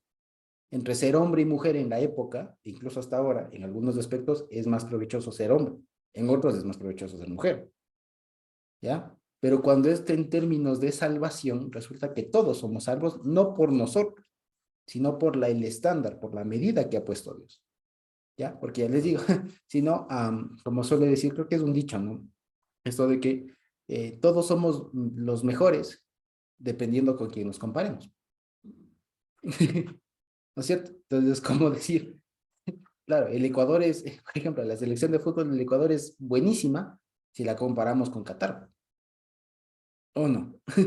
Entre ser hombre y mujer en la época, incluso hasta ahora, en algunos aspectos, es más provechoso ser hombre. En otros es más provechoso ser mujer. ¿Ya? Pero cuando es en términos de salvación, resulta que todos somos salvos, no por nosotros, sino por el estándar, por la medida que ha puesto Dios. ¿Ya? Porque ya les digo, sino, como suele decir, creo que es un dicho, ¿no? Esto de que todos somos los mejores dependiendo con quién nos comparemos. ¿No es cierto? Entonces, es como decir, claro, el Ecuador es, por ejemplo, la selección de fútbol del Ecuador es buenísima si la comparamos con Qatar. ¿O no? ¿No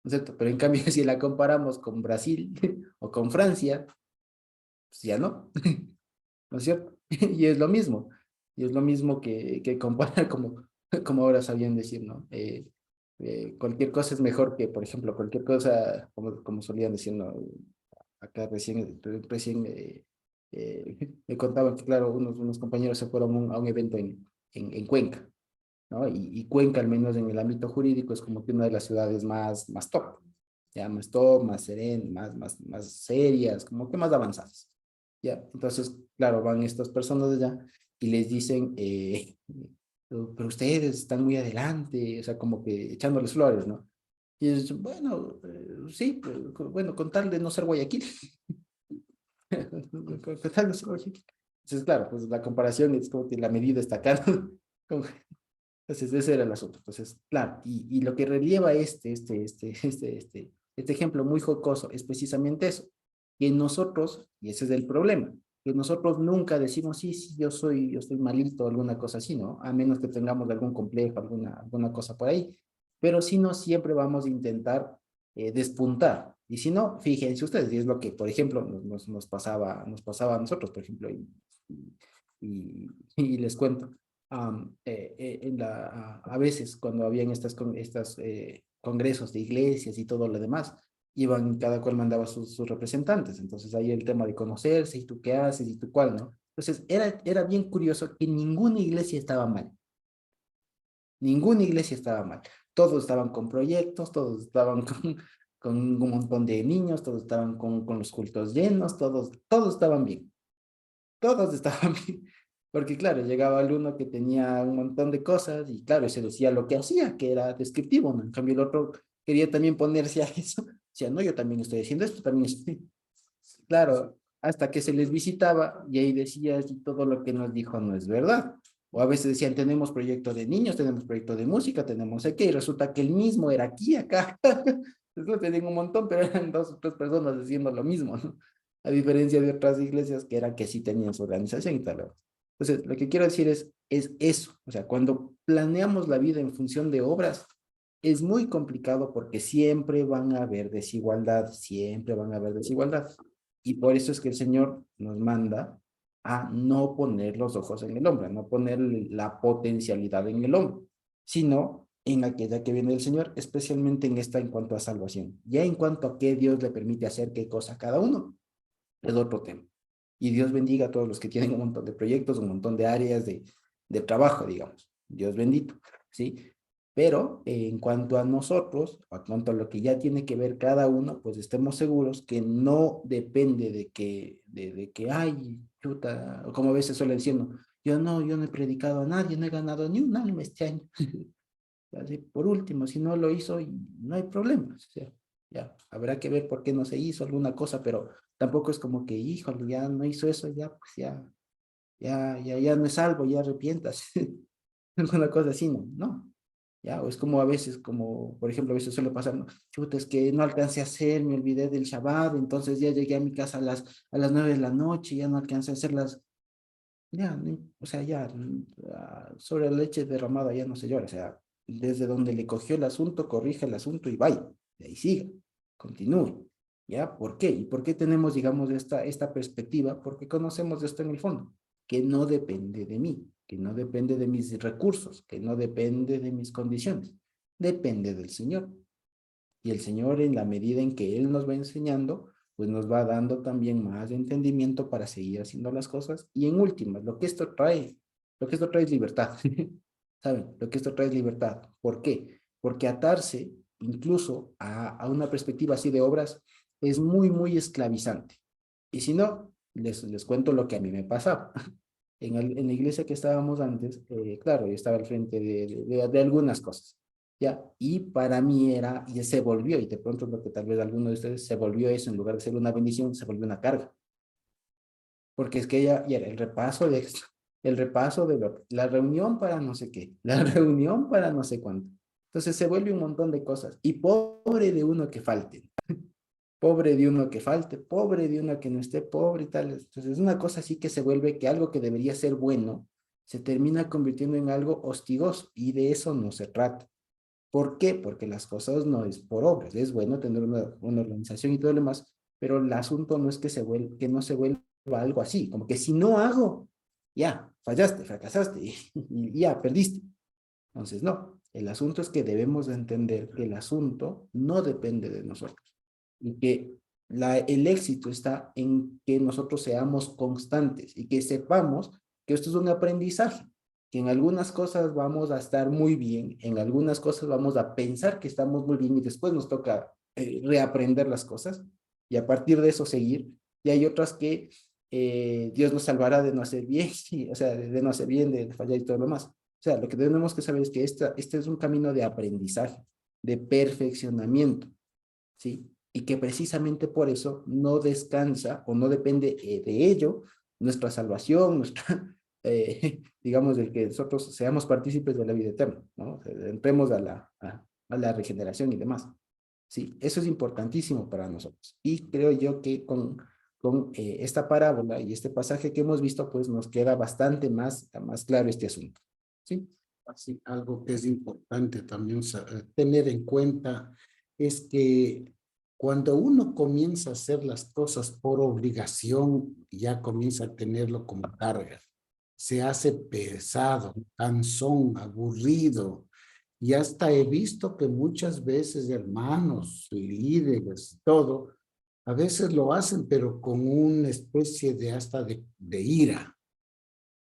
es cierto? Pero en cambio, si la comparamos con Brasil o con Francia, pues ya no. ¿No es cierto? Y es lo mismo. Y es lo mismo que comparar como ahora sabían decir, ¿no? Cualquier cosa es mejor que, por ejemplo, cualquier cosa, como solían decir, ¿no? Acá recién me contaban que, claro, unos compañeros se fueron a un evento en Cuenca, ¿no? Y Cuenca, al menos en el ámbito jurídico, es como que una de las ciudades más top, ya más top, más serenas, más serias, como que más avanzadas. Ya, entonces, claro, van estas personas allá y les dicen, pero ustedes están muy adelante, o sea, como que echándoles flores, ¿no? Y es, bueno, sí, bueno, con tal de no ser Guayaquil. Con tal de no ser Guayaquil. Entonces, claro, pues la comparación es como que la medida está acá, ¿no? Entonces, ese era el asunto. Entonces, claro, y lo que relieva este ejemplo muy jocoso es precisamente eso, que nosotros, y ese es el problema, que nosotros nunca decimos, sí, yo soy malito, alguna cosa así, ¿no? A menos que tengamos algún complejo, alguna cosa por ahí, pero si no, siempre vamos a intentar despuntar. Y si no, fíjense ustedes, y es lo que, por ejemplo, nos pasaba a nosotros, por ejemplo, y les cuento, a veces cuando habían estas congresos de iglesias y todo lo demás, iban, cada cual mandaba sus representantes, entonces ahí el tema de conocerse, y tú qué haces, y tú cuál, ¿no? Entonces era bien curioso que ninguna iglesia estaba mal. Ninguna iglesia estaba mal. Todos estaban con proyectos, todos estaban con un montón de niños, todos estaban con los cultos llenos, todos estaban bien. Todos estaban bien. Porque claro, llegaba el uno que tenía un montón de cosas y claro, se decía lo que hacía, que era descriptivo, ¿no? En cambio el otro quería también ponerse a eso. Decía, no, yo también estoy haciendo esto, también estoy. Claro, hasta que se les visitaba y ahí decías y todo lo que nos dijo no es verdad. O a veces decían, tenemos proyecto de niños, tenemos proyecto de música, tenemos aquí, y resulta que el mismo era aquí, acá. Entonces tenían un montón, pero eran 2 o 3 personas haciendo lo mismo, ¿no? A diferencia de otras iglesias que eran que sí tenían su organización y tal. Entonces, lo que quiero decir es eso. O sea, cuando planeamos la vida en función de obras, es muy complicado porque siempre van a haber desigualdad, siempre van a haber desigualdad. Y por eso es que el Señor nos manda a no poner los ojos en el hombre, a no poner la potencialidad en el hombre, sino en aquella que viene del Señor, especialmente en esta en cuanto a salvación. Ya en cuanto a qué Dios le permite hacer qué cosa a cada uno, es otro tema. Y Dios bendiga a todos los que tienen un montón de proyectos, un montón de áreas de trabajo, digamos. Dios bendito, ¿sí? Pero en cuanto a nosotros, a cuanto a lo que ya tiene que ver cada uno, pues estemos seguros que no depende de que ay, chuta, como a veces suelen decirlo, yo no he predicado a nadie, no he ganado ni un alma este año. Así, por último, si no lo hizo, no hay problema. O sea, ya, habrá que ver por qué no se hizo alguna cosa, pero tampoco es como que, híjole, ya no hizo eso, ya, pues ya no es salvo, ya arrepientas. Alguna cosa así, no. Ya, o es como a veces, como por ejemplo, a veces suele pasar, ¿no? Chuta, es que no alcancé a hacer, me olvidé del Shabbat, entonces ya llegué a mi casa a las 9 de la noche, ya no alcancé a hacerlas. Ya, o sea, ya, sobre la leche derramada ya no se llora, o sea, desde donde le cogió el asunto, corrija el asunto y vaya, y ahí siga, continúe. ¿Ya? ¿Por qué? ¿Y por qué tenemos, digamos, esta perspectiva? Porque conocemos esto en el fondo, que no depende de mí, que no depende de mis recursos, que no depende de mis condiciones, depende del Señor. Y el Señor, en la medida en que Él nos va enseñando, pues nos va dando también más entendimiento para seguir haciendo las cosas. Y en últimas, lo que esto trae es libertad. ¿Saben? Lo que esto trae es libertad. ¿Por qué? Porque atarse incluso a una perspectiva así de obras es muy, muy esclavizante. Y si no, les cuento lo que a mí me pasaba. En la iglesia que estábamos antes, claro, yo estaba al frente de algunas cosas, ¿ya? Y para mí era, y se volvió, y de pronto lo que tal vez alguno de ustedes se volvió eso, en lugar de ser una bendición, se volvió una carga. Porque es que ya era el repaso de esto, el repaso la reunión para no sé qué, la reunión para no sé cuánto. Entonces se vuelve un montón de cosas. Y pobre de uno que falte. Pobre de uno que falte, pobre de uno que no esté, pobre y tal. Entonces es una cosa así que se vuelve que algo que debería ser bueno se termina convirtiendo en algo hostigoso y de eso no se trata. ¿Por qué? Porque las cosas no es por obras. Es bueno tener una organización y todo lo demás, pero el asunto no es que no se vuelva algo así, como que si no hago, ya, fallaste, fracasaste y ya, perdiste. Entonces, no, el asunto es que debemos de entender que el asunto no depende de nosotros y que el éxito está en que nosotros seamos constantes y que sepamos que esto es un aprendizaje, que en algunas cosas vamos a estar muy bien, en algunas cosas vamos a pensar que estamos muy bien y después nos toca reaprender las cosas y a partir de eso seguir. Y hay otras que Dios nos salvará de no hacer bien, sí, o sea, de no hacer bien, de fallar y todo lo más. O sea, lo que tenemos que saber es que este es un camino de aprendizaje, de perfeccionamiento, ¿sí? Y que precisamente por eso no descansa o no depende de ello nuestra salvación, digamos, el que nosotros seamos partícipes de la vida eterna, ¿no? O sea, entremos a la regeneración y demás. Sí, eso es importantísimo para nosotros. Y creo yo que con esta parábola y este pasaje que hemos visto, pues nos queda bastante más claro este asunto. ¿Sí? Así, algo que es importante también tener en cuenta es que cuando uno comienza a hacer las cosas por obligación, ya comienza a tenerlo como carga. Se hace pesado, cansón, aburrido. Y hasta he visto que muchas veces hermanos, líderes, todo, a veces lo hacen, pero con una especie de hasta de ira,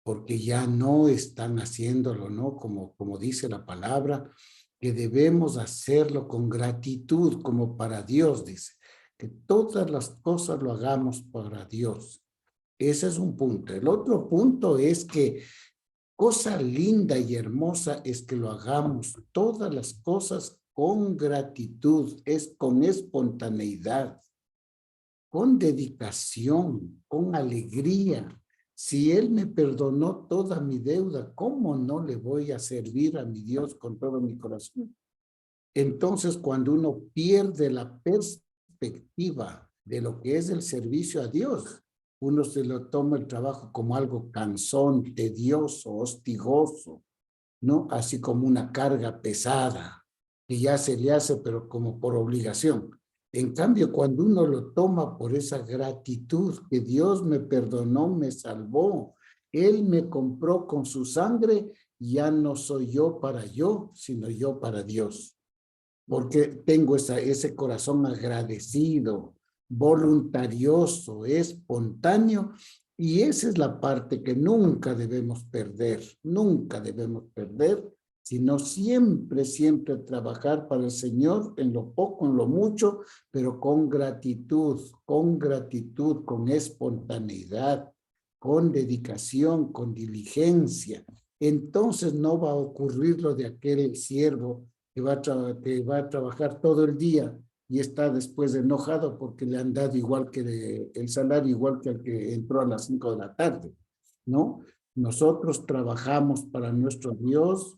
porque ya no están haciéndolo, ¿no? Como dice la palabra, que debemos hacerlo con gratitud, como para Dios, dice, que todas las cosas lo hagamos para Dios. Ese es un punto. El otro punto es que cosa linda y hermosa es que lo hagamos todas las cosas con gratitud, es con espontaneidad, con dedicación, con alegría. Si Él me perdonó toda mi deuda, ¿cómo no le voy a servir a mi Dios con todo mi corazón? Entonces, cuando uno pierde la perspectiva de lo que es el servicio a Dios, uno se lo toma el trabajo como algo cansón, tedioso, hostigoso, ¿no? Así como una carga pesada, que ya se le hace, pero como por obligación. En cambio, cuando uno lo toma por esa gratitud, que Dios me perdonó, me salvó, Él me compró con su sangre, ya no soy yo para yo, sino yo para Dios. Porque tengo ese corazón agradecido, voluntarioso, espontáneo, y esa es la parte que nunca debemos perder, sino siempre, siempre trabajar para el Señor en lo poco, en lo mucho, pero con gratitud, con espontaneidad, con dedicación, con diligencia. Entonces no va a ocurrir lo de aquel siervo que va a trabajar todo el día y está después enojado porque le han dado igual que el salario, igual que el que entró a las 5 de la tarde, ¿no? Nosotros trabajamos para nuestro Dios,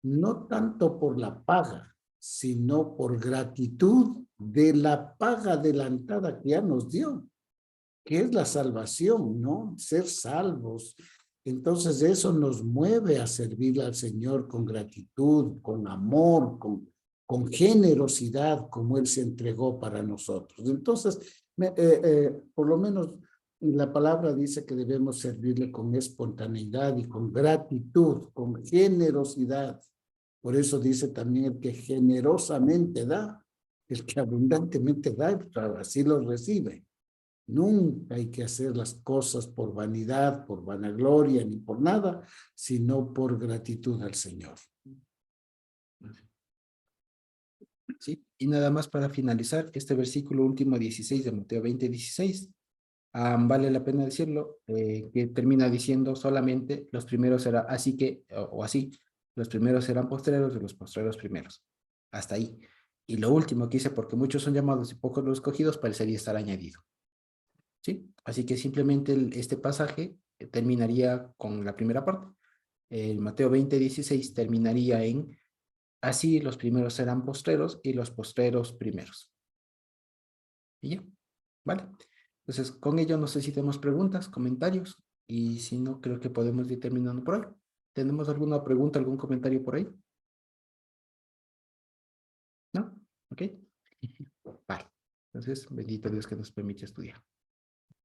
no tanto por la paga, sino por gratitud de la paga adelantada que ya nos dio, que es la salvación, ¿no? Ser salvos. Entonces eso nos mueve a servirle al Señor con gratitud, con amor, con generosidad, como Él se entregó para nosotros. Entonces, por lo menos la palabra dice que debemos servirle con espontaneidad y con gratitud, con generosidad. Por eso dice también el que generosamente da, el que abundantemente da, así lo recibe. Nunca hay que hacer las cosas por vanidad, por vanagloria, ni por nada, sino por gratitud al Señor. ¿Sí? Y nada más para finalizar, este versículo último 16 de Mateo 20:16, vale la pena decirlo, que termina diciendo solamente los primeros serán, así que, o así, los primeros serán postreros y los postreros primeros. Hasta ahí. Y lo último que dice, porque muchos son llamados y pocos los escogidos, parecería estar añadido. ¿Sí? Así que simplemente este pasaje terminaría con la primera parte. El Mateo 20:16 terminaría en, así los primeros serán postreros y los postreros primeros. Y ya, ¿vale? Entonces, con ello no sé si tenemos preguntas, comentarios, y si no, creo que podemos ir terminando por ahí. ¿Tenemos alguna pregunta, algún comentario por ahí? ¿No? ¿Ok? Vale. Entonces, bendito Dios que nos permite estudiar.